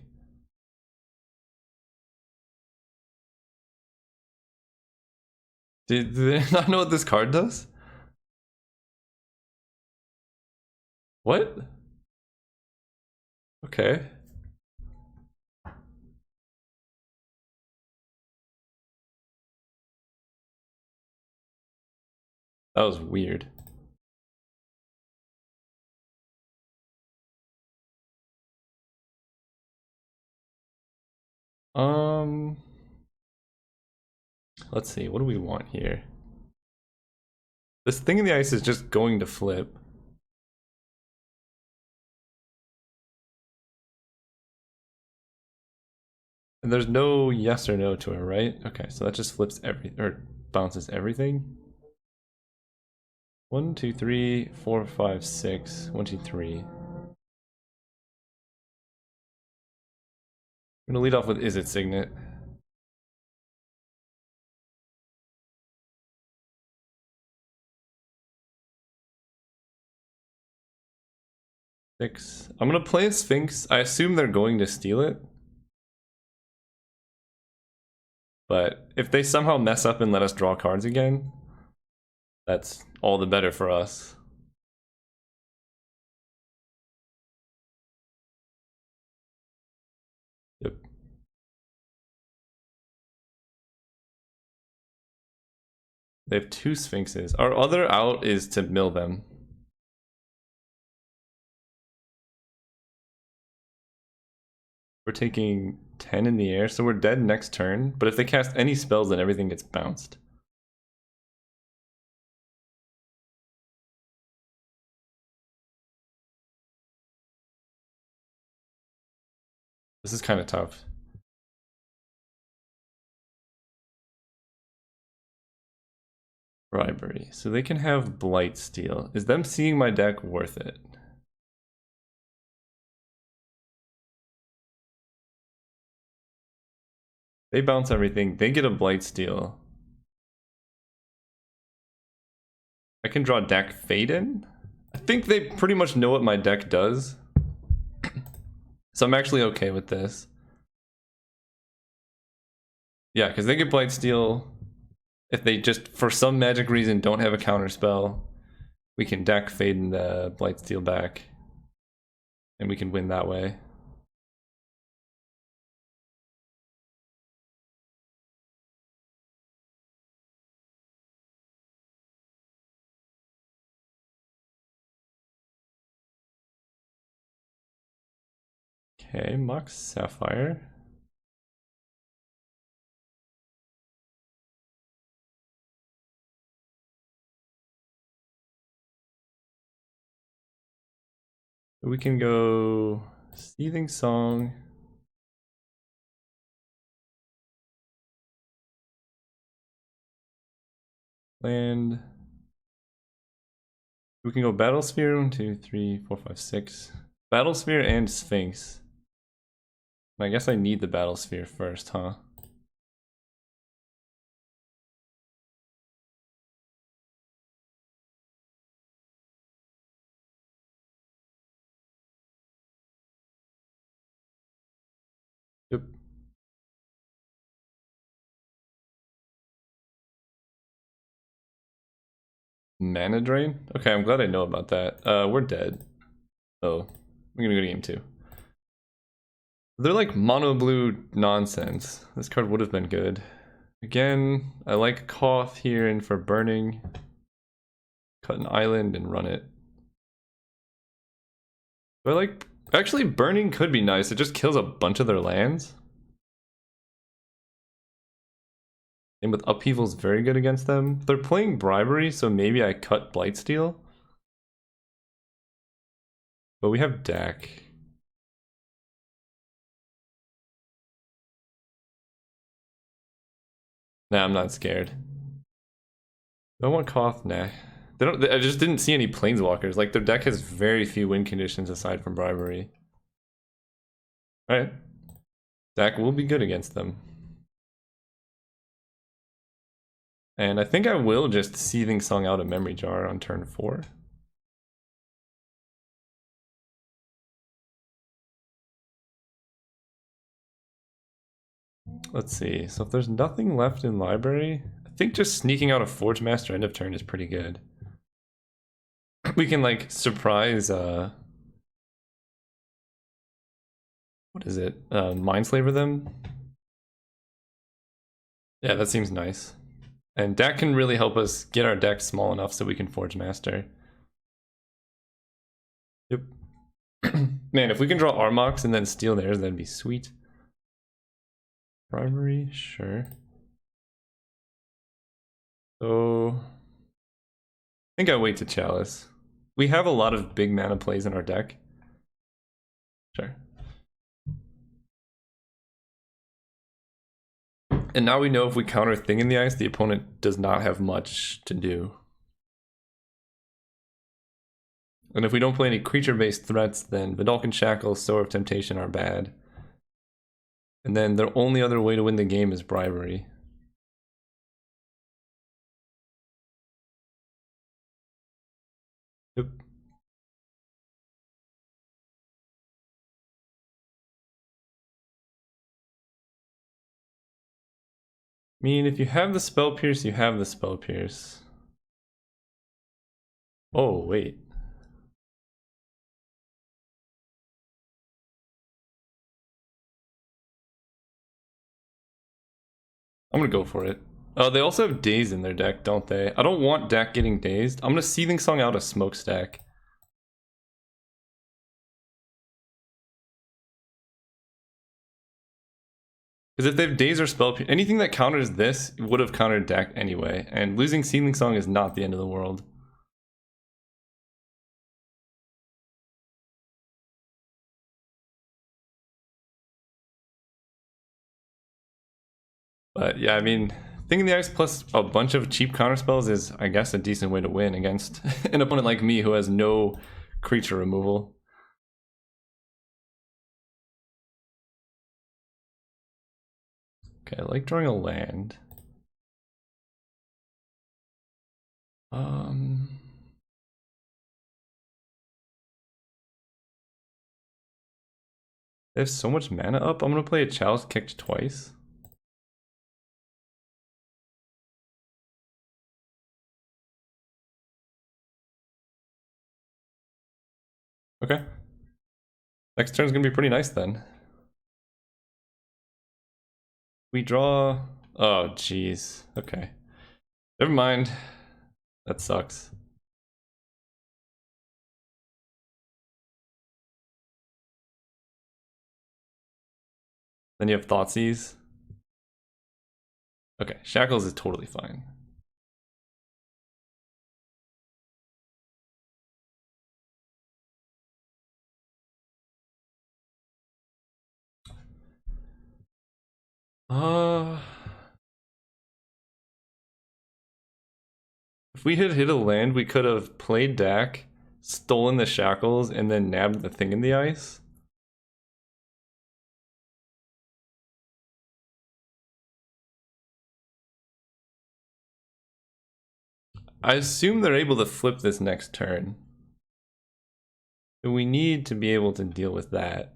Did they not know what this card does? What? Okay. That was weird. Let's see, what do we want here? This Thing in the Ice is just going to flip. And there's no yes or no to it, right? Okay, so that just flips or bounces everything. 1, 2, 3, 4, 5, 6. 1, 2, 3. I'm gonna lead off with Is It Signet. 6. I'm gonna play a Sphinx. I assume they're going to steal it. But if they somehow mess up and let us draw cards again, that's all the better for us. Yep. They have 2 Sphinxes. Our other out is to mill them. We're taking 10 in the air, so we're dead next turn. But if they cast any spells, then everything gets bounced. This is kind of tough. Bribery. So they can have Blightsteel. Is them seeing my deck worth it? They bounce everything. They get a Blightsteel. I can draw deck Fade in. I think they pretty much know what my deck does. So I'm actually okay with this. Yeah, because they get Blightsteel. If they just, for some magic reason, don't have a counter spell, we can deck Fade in the Blightsteel back. And we can win that way. Okay, Mox Sapphire. We can go Seething Song. Land. We can go Battlesphere. 1, 2, 3, 4, 5, 6. Battlesphere and Sphinx. I guess I need the Battlesphere first, huh? Yep. Mana Drain? Okay, I'm glad I know about that. We're dead. Oh, we're gonna go to game 2. They're like mono blue nonsense. This card would have been good. Again, I like Koth here and for burning. Cut an island and run it. But like, actually burning could be nice. It just kills a bunch of their lands. And with Upheaval's very good against them. They're playing Bribery, so maybe I cut Blightsteel. But we have Dak. Nah, I'm not scared. Don't want Koth, nah. They don't. I just didn't see any Planeswalkers. Like, their deck has very few win conditions aside from Bribery. Alright. Dak will be good against them. And I think I will just Seething Song out a Memory Jar on turn 4. Let's see. So if there's nothing left in library, I think just sneaking out a Forge Master end of turn is pretty good. We can like surprise what is it? Mindslaver them? Yeah, that seems nice. And Dak can really help us get our deck small enough so we can Forge Master. Yep. Man, if we can draw Armox and then steal theirs, that'd be sweet. Bribery, sure. So I think I wait to Chalice. We have a lot of big mana plays in our deck. Sure. And now we know if we counter Thing in the Ice, the opponent does not have much to do. And if we don't play any creature-based threats, then Vidalcan Shackle, Sower of Temptation are bad. And then the only other way to win the game is Bribery. Yep. mean, if you have the Spell Pierce, you have the Spell Pierce. Oh, wait. I'm gonna go for it. They also have Daze in their deck, don't they? I don't want deck getting dazed. I'm gonna Seething Song out a Smokestack. Because if they have Daze or Spell Pierce, anything that counters this would have countered deck anyway, and losing Seething Song is not the end of the world. But yeah, I mean, Thing in the Ice plus a bunch of cheap counter spells is, I guess, a decent way to win against an opponent like me who has no creature removal. Okay, I like drawing a land. They have so much mana up. I'm gonna play a Chalice Kicked twice. Okay. Next turn's gonna be pretty nice then. We draw... Oh, jeez. Okay. Never mind. That sucks. Then you have Thoughtseize. Okay, Shackles is totally fine. If we had hit a land, we could have played Dak, stolen the Shackles, and then nabbed the Thing in the Ice. I assume they're able to flip this next turn. So we need to be able to deal with that.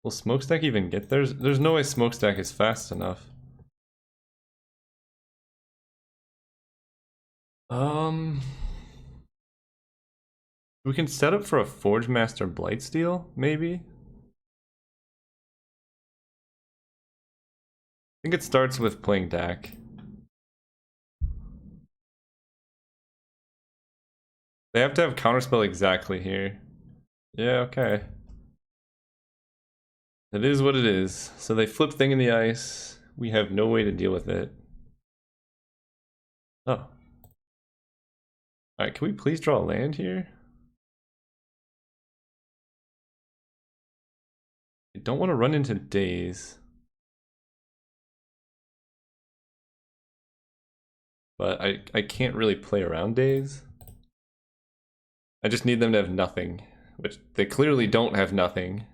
Will Smokestack even get there? There's no way Smokestack is fast enough. We can set up for a Forge Master Blightsteel, maybe? I think it starts with playing Dak. They have to have Counterspell exactly here. Yeah, okay. It is what it is. So they flip Thing in the Ice. We have no way to deal with it. Oh. Alright, can we please draw a land here? I don't want to run into Daze. But I can't really play around Daze. I just need them to have nothing. Which they clearly don't have nothing.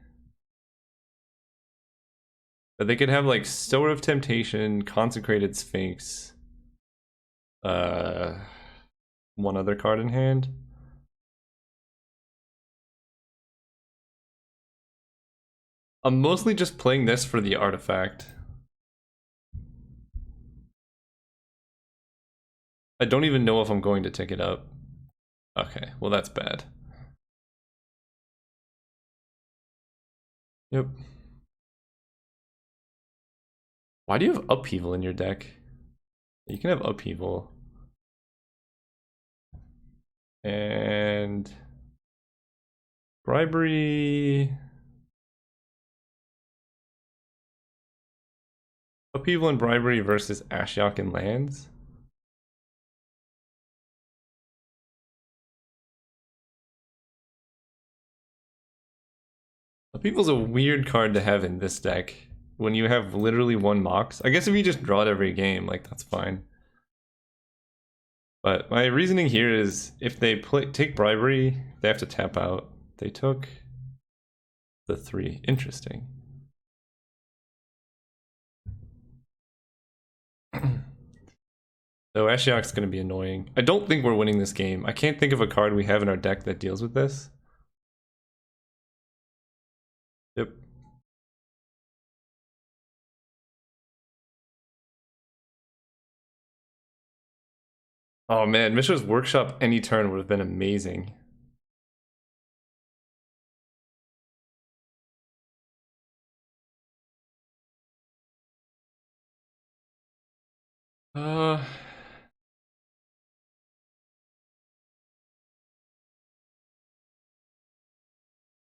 But they could have like Sower of Temptation, Consecrated Sphinx. One other card in hand. I'm mostly just playing this for the artifact. I don't even know if I'm going to tick it up. Okay, well that's bad. Yep. Why do you have Upheaval in your deck? You can have Upheaval. And... Bribery... Upheaval and Bribery versus Ashiok and lands? Upheaval's a weird card to have in this deck when you have literally one Mox. I guess if you just draw it every game, like, that's fine. But my reasoning here is if they take Bribery, they have to tap out. They took the 3. Interesting. So Ashiok's going to be annoying. I don't think we're winning this game. I can't think of a card we have in our deck that deals with this. Yep. Oh man, Mishra's Workshop any turn would have been amazing. Uh,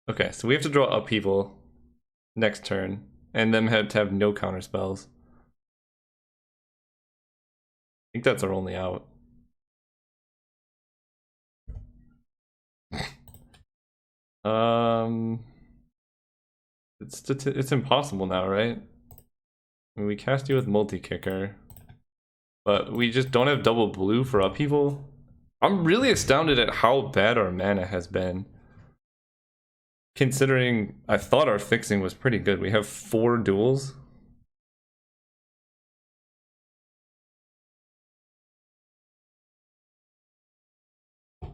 okay, so we have to draw Upheaval next turn, and then have to have no counter spells. I think that's our only out. Um, it's impossible now, right? I mean, we cast you with multi-kicker, but we just don't have double blue for Upheaval. I'm really astounded at how bad our mana has been. Considering I thought our fixing was pretty good. We have 4 duels.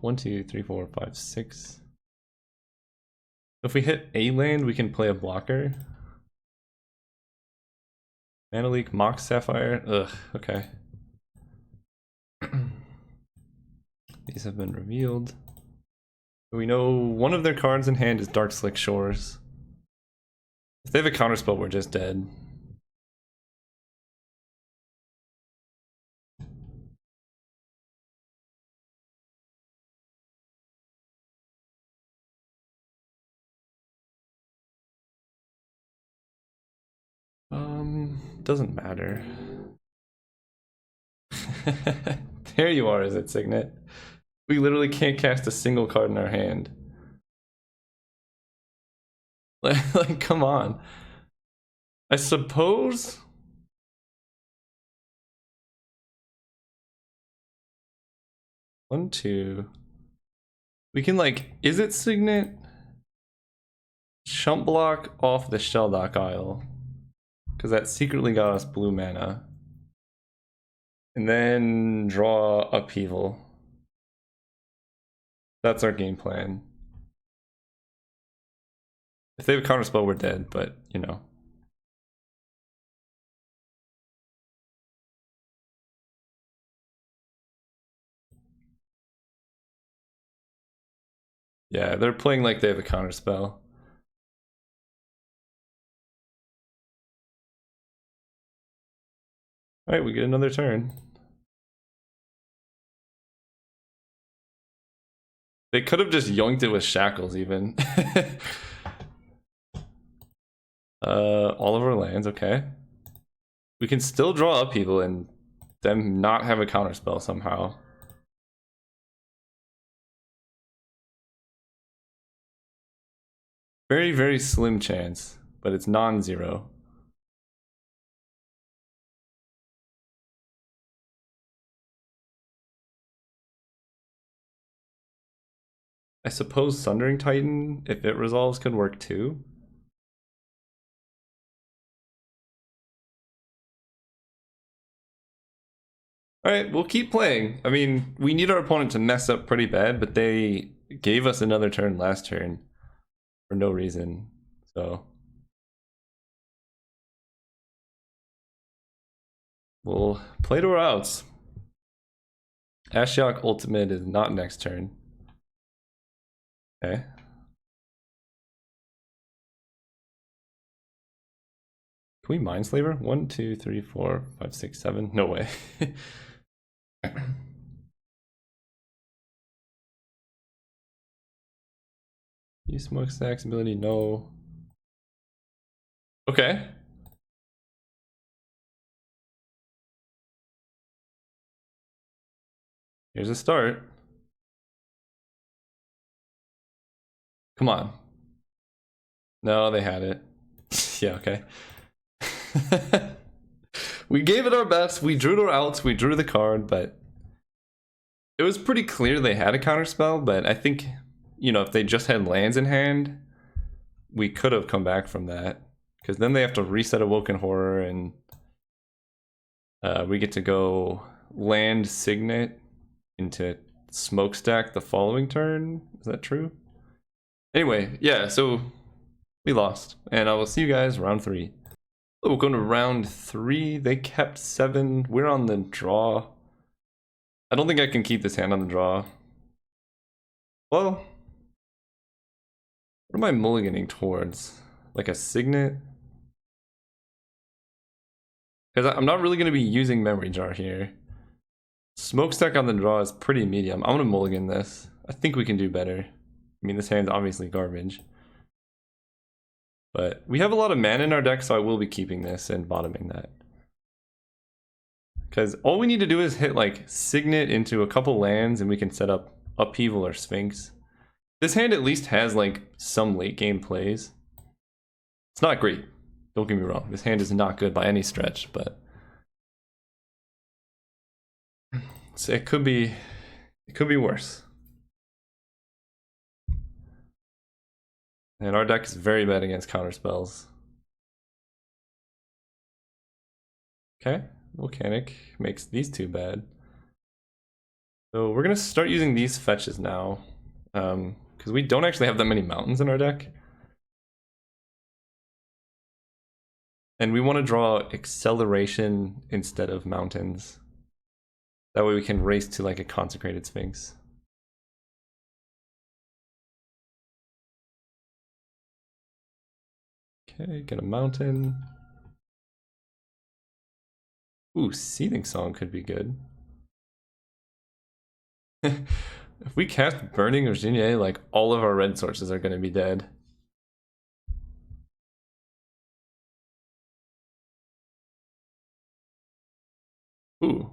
One, two, three, four, five, six. If we hit a land, we can play a blocker. Mana Leak, Mox Sapphire. Ugh, okay. These have been revealed. We know one of their cards in hand is Dark Slick Shores. If they have a counterspell, we're just dead. Doesn't matter. There you are, is it, Signet? We literally can't cast a single card in our hand. Like, come on. I suppose. One, two. We can, like, is it Signet? Chump block off the Shelldock Isle. Because that secretly got us blue mana. And then draw Upheaval. That's our game plan. If they have a counterspell, we're dead, but, you know. Yeah, they're playing like they have a counterspell. Alright, we get another turn. They could have just yoinked it with shackles, even. All of our lands, okay. We can still draw Upheaval and them not have a counterspell somehow. Very, very slim chance, but it's non-zero. I suppose Sundering Titan, if it resolves, could work too. Alright, we'll keep playing. I mean, we need our opponent to mess up pretty bad, but they gave us another turn last turn for no reason, so. We'll play to our outs. Ashiok Ultimate is not next turn. Okay. Can we Mindslaver? 1, 2, 3, 4, 5, 6, 7. No way. Use Smokestack's ability? No. Okay. Here's a start. Come on. No, they had it. Yeah, okay. We gave it our best. We drew our outs. We drew the card, but it was pretty clear they had a counterspell. But I think, you know, if they just had lands in hand, we could have come back from that. Because then they have to reset Awoken Horror, and we get to go land Signet into Smokestack the following turn. Is that true? Anyway, yeah, so We lost. And I will see you guys round 3. Oh, we're going to round 3. They kept 7. We're on the draw. I don't think I can keep this hand on the draw. Well, what am I mulliganing towards? Like a signet? Because I'm not really going to be using Memory Jar here. Smokestack on the draw is pretty medium. I'm going to mulligan this. I think we can do better. I mean, this hand's obviously garbage. But we have a lot of mana in our deck, so I will be keeping this and bottoming that. Because all we need to do is hit like Signet into a couple lands and we can set up Upheaval or Sphinx. This hand at least has like some late game plays. It's not great. Don't get me wrong. This hand is not good by any stretch, but so it could be worse. And our deck is very bad against counter spells. Okay, Volcanic makes these two bad. So we're gonna start using these fetches now. Because we don't actually have that many mountains in our deck. And we want to draw acceleration instead of mountains. That way we can race to like a consecrated Sphinx. Okay, get a mountain. Ooh, Seething Song could be good. If we cast Burning Virginia, like all of our red sources are going to be dead. Ooh,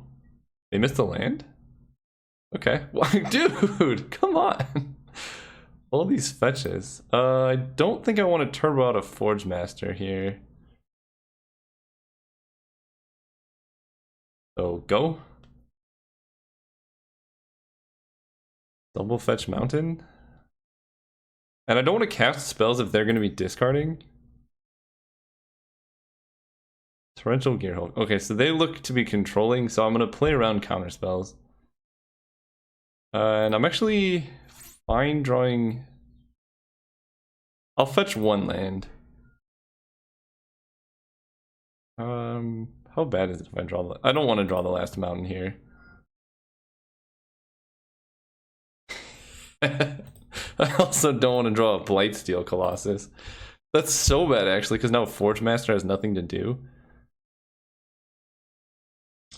they missed a land? Okay, dude, come on. All these fetches. I don't think I want to turbo out a Forge Master here. So go. Double fetch mountain. And I don't want to cast spells if they're going to be discarding. Torrential Gearhulk. Okay, so they look to be controlling, so I'm going to play around counter spells. And I'm actually fine drawing. I'll fetch one land. How bad is it if I draw the... I don't want to draw the last mountain here. I also don't want to draw a Blightsteel Colossus. That's so bad actually, because now Forge Master has nothing to do.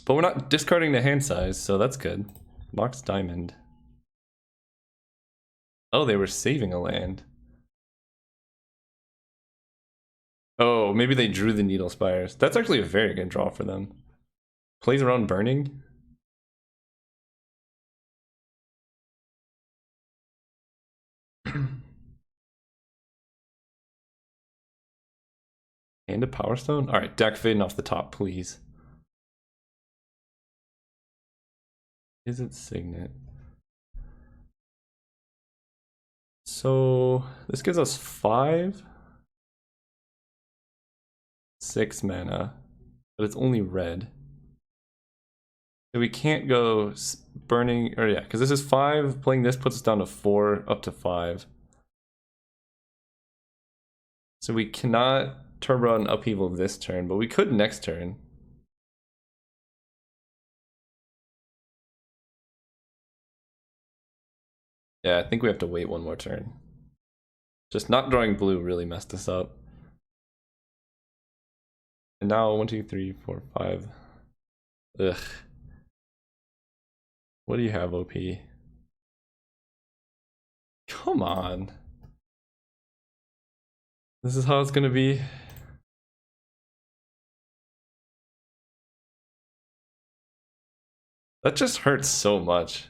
But we're not discarding the hand size, so that's good. Mox Diamond. Oh, they were saving a land. Oh, maybe they drew the Needle Spires. That's actually a very good draw for them. Plays around Burning. And a Power Stone? Alright, deck fading off the top, please. Is it Signet? So this gives us 5, 6 mana, but it's only red. So we can't go burning, or yeah, because this is 5. Playing this puts us down to 4, up to 5. So we cannot turbo and upheaval this turn, but we could next turn. Yeah, I think we have to wait one more turn. Just not drawing blue really messed us up. And now 1, 2, 3, 4, 5. Ugh. What do you have, OP? Come on. This is how it's gonna be. That just hurts so much.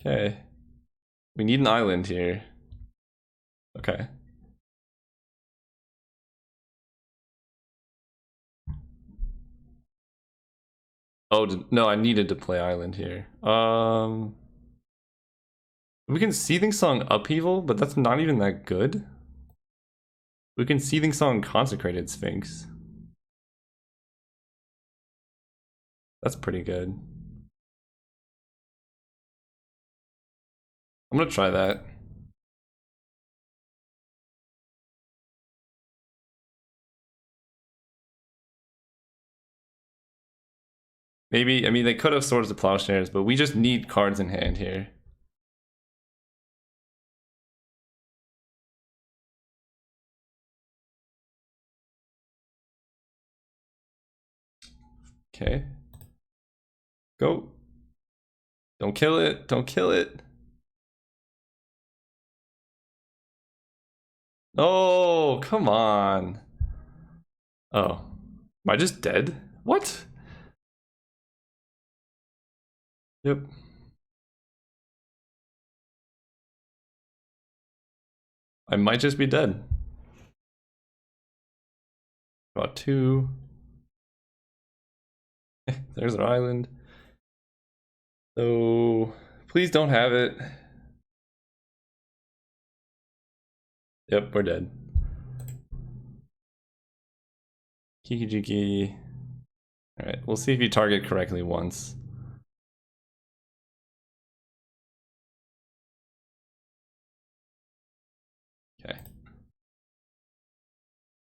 Okay. We need an island here. Okay. Oh, no, I needed to play island here. We can Seething Song Upheaval, but that's not even that good. We can Seething Song Consecrated Sphinx. That's pretty good. I'm gonna try that. Maybe, I mean, they could have Swords of Plowshares, but we just need cards in hand here. Okay. Go. Don't kill it. Don't kill it. Oh, come on. Oh. Am I just dead? What? Yep. I might just be dead. Got two. There's our island. So, please don't have it. Yep, we're dead. Kiki-jiki. Alright, we'll see if you target correctly once. Okay.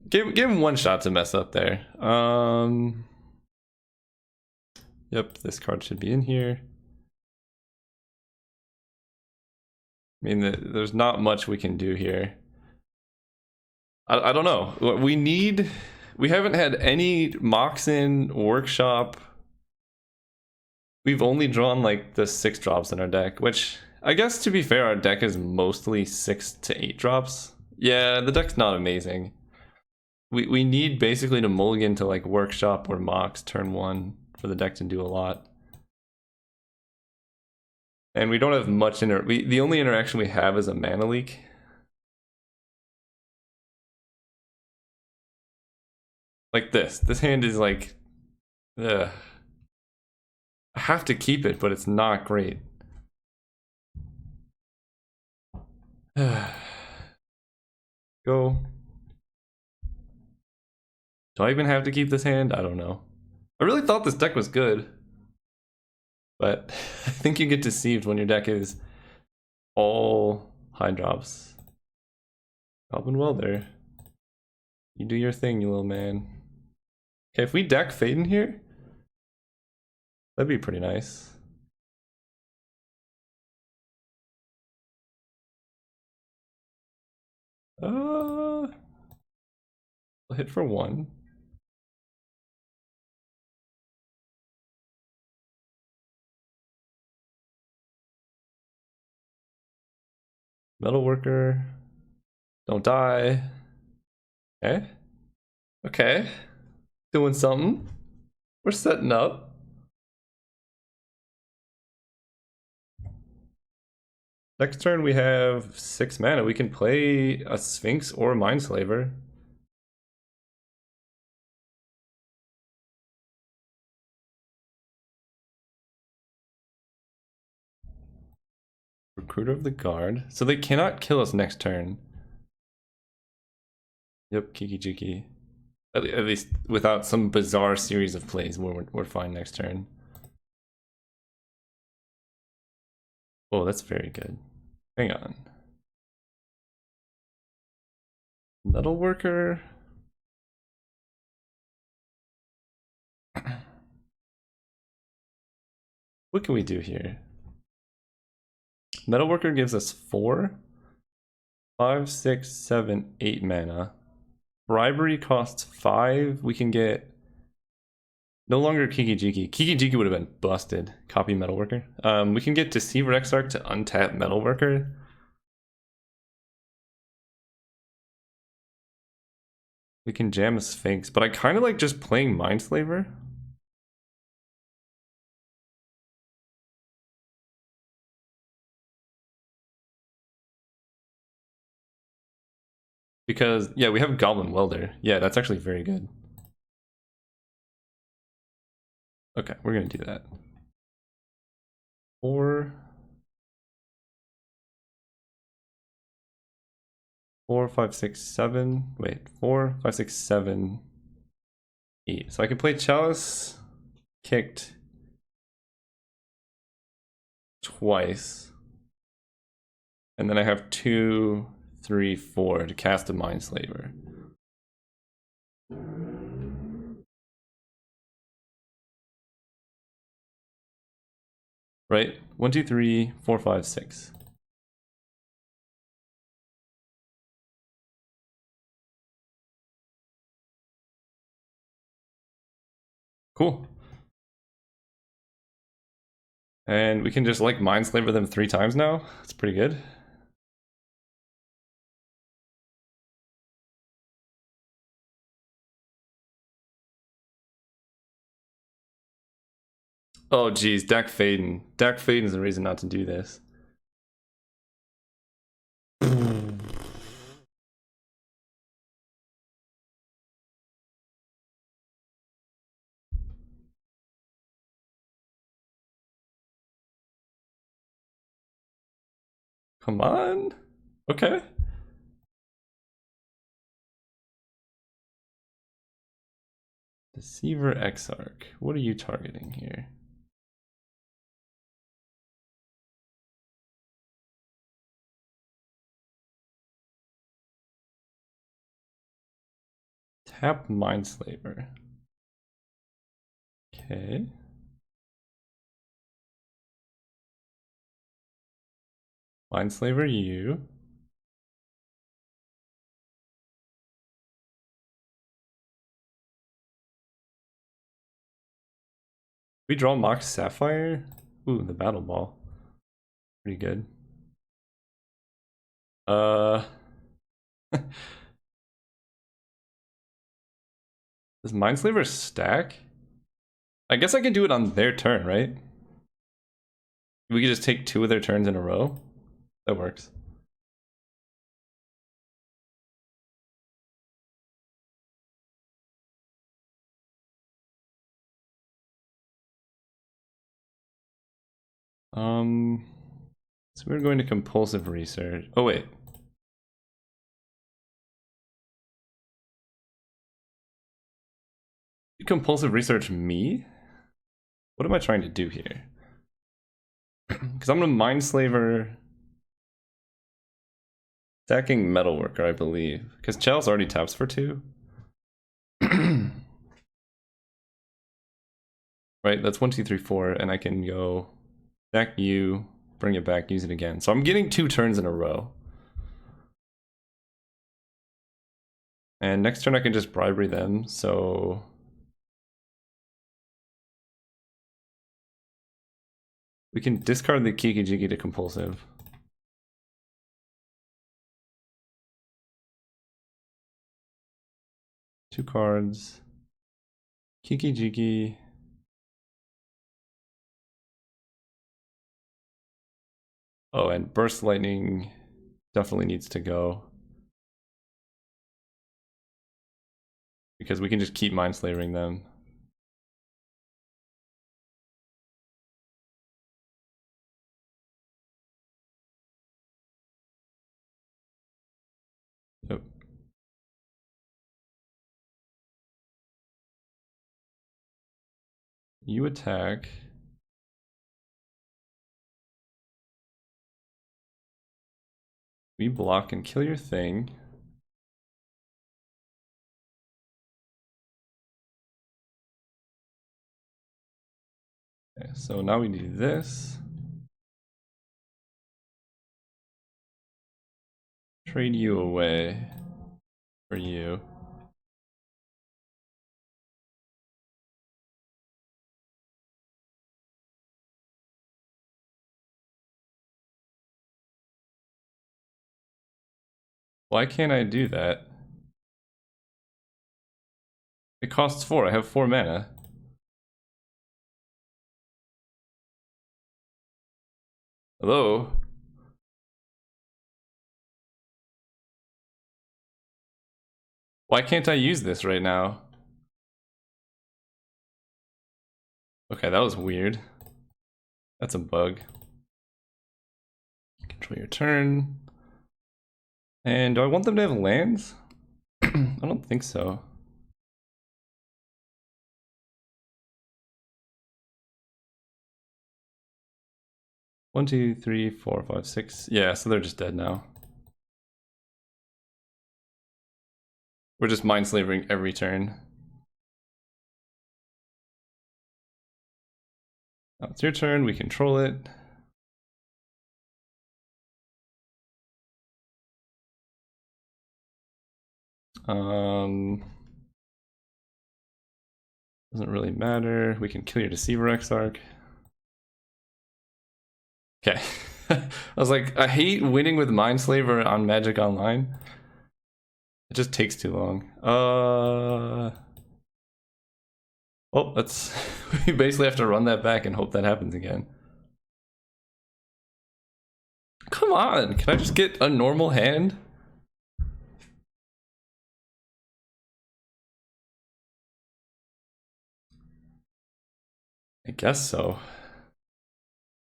Give him one shot to mess up there. Yep, this card should be in here. I mean, there's not much we can do here. I don't know. We haven't had any Moxen workshop. We've only drawn like the 6 drops in our deck, which I guess to be fair, our deck is mostly 6 to 8 drops. Yeah, the deck's not amazing. We need basically to mulligan to like workshop or Mox turn 1 for the deck to do a lot. And we don't have much the only interaction we have is a mana leak. Like this. This hand is like, ugh. I have to keep it, but it's not great. Go. Do I even have to keep this hand? I don't know. I really thought this deck was good. But I think you get deceived when your deck is all high drops. Goblin Welder. You do your thing, you little man. Okay, if we deck Fade in here, that'd be pretty nice. I'll hit for 1. Metalworker. Don't die. Okay. Okay. Doing something. We're setting up. Next turn we have 6 mana. We can play a Sphinx or a Mindslaver. Recruiter of the Guard. So they cannot kill us next turn. Yep, Kiki Jiki. At least without some bizarre series of plays where we're fine next turn. Oh, that's very good. Hang on. Metalworker. What can we do here? Metalworker gives us 4, 5, 6, 7, 8 mana. Bribery costs 5. We can get no longer Kiki Jiki. Kiki Jiki would have been busted. Copy Metalworker. We can get Deceiver Exarch to untap Metalworker. We can jam a Sphinx, but I kind of like just playing Mindslaver. Because, yeah, we have Goblin Welder. Yeah, that's actually very good. Okay, we're gonna do that. 4, 4, 5, 6, 7. Wait, 4, 5, 6, 7, 8. So I can play Chalice, kicked twice. And then I have 2, 3, 4 to cast a Mindslaver. Right? 1, 2, 3, 4, 5, 6. Cool. And we can just like Mindslaver them 3 times now. That's pretty good. Oh geez, Dak Faden. Dak Faden's the reason not to do this. Come on. Okay. Deceiver Exarch. What are you targeting here? Tap Mindslaver. Okay. Mindslaver you. We draw Mox Sapphire. Ooh, the Battle Ball. Pretty good. Does Mindslaver stack? I guess I can do it on their turn, right? We could just take 2 of their turns in a row. That works. So we're going to compulsive research. Oh wait. Compulsive research me? What am I trying to do here? Because I'm gonna Mindslaver stacking Metalworker, I believe. Because Chalice already taps for 2. Right, that's 1, 2, 3, 4, and I can go stack you, bring it back, use it again. So I'm getting 2 turns in a row. And next turn I can just bribery them, so... we can discard the Kiki Jiki to compulsive. Two cards. Kiki Jiki. Oh, and Burst Lightning definitely needs to go. Because we can just keep Mindslavering them. Yep. You attack. We block and kill your thing. Okay, so now we do this. Trade you away for you. Why can't I do that? It costs 4. I have 4 mana. Hello? Why can't I use this right now? Okay, that was weird. That's a bug. Control your turn. And do I want them to have lands? I don't think so. 1, 2, 3, 4, 5, 6. Yeah, so they're just dead now. We're just mind slavering every turn. Now it's your turn, we control it. Doesn't really matter. We can kill your Deceiver Exarch. Okay. I was like, I hate winning with Mindslaver on Magic Online. It just takes too long. Oh, that's... we basically have to run that back and hope that happens again. Come on, can I just get a normal hand? I guess so.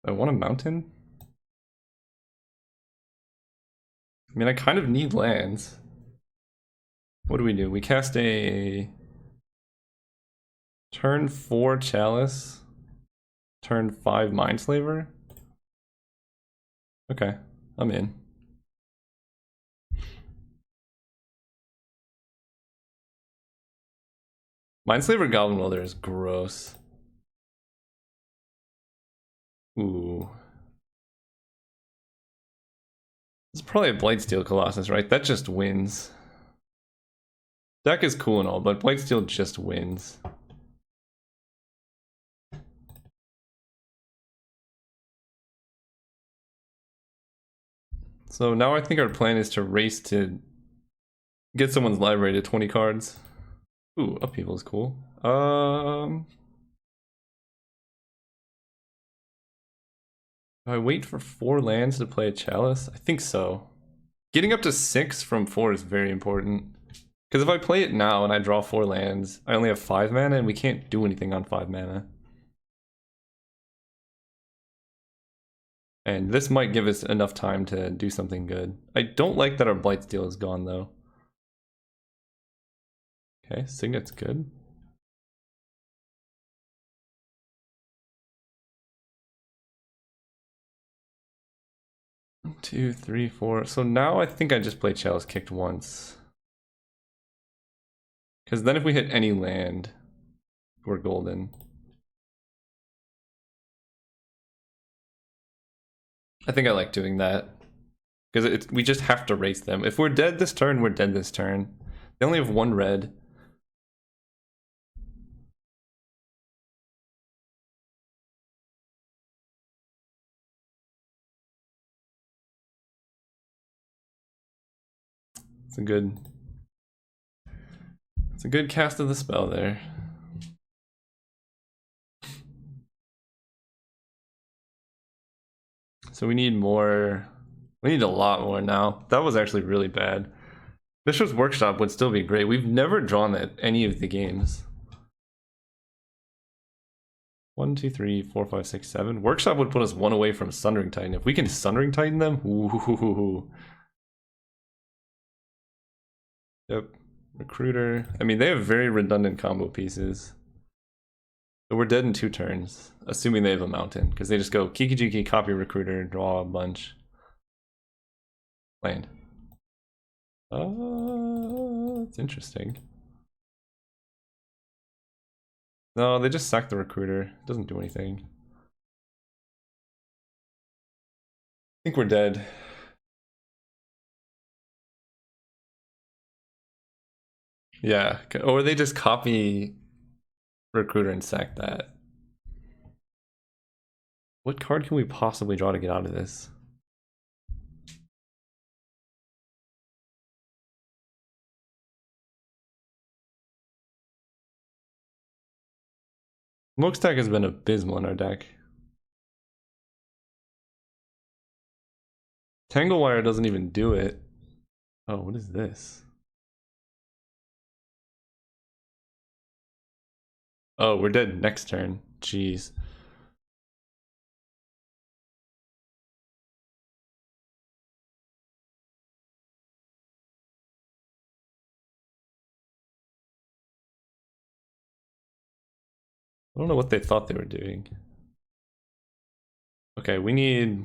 I want a mountain? I mean, I kind of need lands. What do? We cast a... Turn 4 Chalice. Turn 5 Mindslaver. Okay, I'm in. Mindslaver Goblin Welder is gross. Ooh. It's probably a Blightsteel Colossus, right? That just wins. Deck is cool and all, but Blightsteel just wins. So now I think our plan is to race to get someone's library to 20 cards. Ooh, Upheaval is cool. Do I wait for 4 lands to play a Chalice? I think so. Getting up to 6 from 4 is very important. Because if I play it now and I draw 4 lands, I only have 5 mana and we can't do anything on 5 mana. And this might give us enough time to do something good. I don't like that our Blightsteel is gone though. Okay, Signet's good. One, 2, 3, 4. So now I think I just play Chalice Kicked once. Because then if we hit any land, we're golden. I think I like doing that. Because we just have to race them. If we're dead this turn, we're dead this turn. They only have 1 red. It's a good cast of the spell there. So we need more. We need a lot more now. That was actually really bad. Bishop's Workshop would still be great. We've never drawn at any of the games. 1, 2, 3, 4, 5, 6, 7. Workshop would put us 1 away from Sundering Titan. If we can Sundering Titan them, ooh. Yep. Recruiter. I mean, they have very redundant combo pieces. So we're dead in 2 turns, assuming they have a mountain, because they just go Kiki-Jiki, copy Recruiter, draw a bunch. Land. It's interesting. No, they just sack the Recruiter. It doesn't do anything. I think we're dead. Yeah, or they just copy Recruiter and sack that. What card can we possibly draw to get out of this? Smokestack has been abysmal in our deck. Tanglewire doesn't even do it. Oh, what is this? Oh, we're dead next turn. Jeez. I don't know what they thought they were doing. Okay, we need...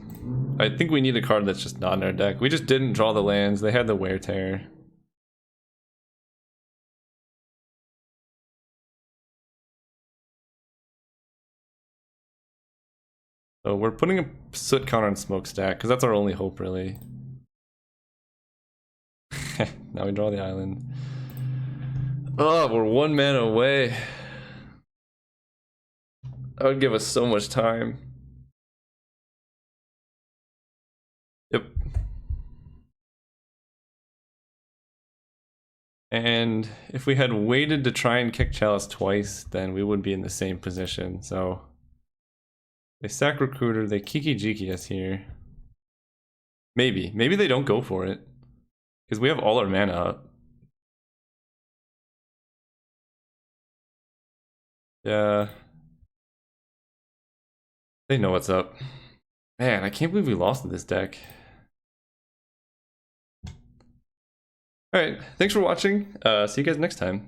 I think we need a card that's just not in our deck. We just didn't draw the lands. They had the Wear Tear. So we're putting a Soot counter on Smokestack, because that's our only hope, really. Now we draw the island. Oh, we're 1 mana away. That would give us so much time. Yep. And if we had waited to try and kick Chalice twice, then we would be in the same position. So they sack Recruiter, they Kiki Jiki us here. Maybe they don't go for it. Because we have all our mana up. Yeah. They know what's up. Man, I can't believe we lost to this deck. Alright, thanks for watching. See you guys next time.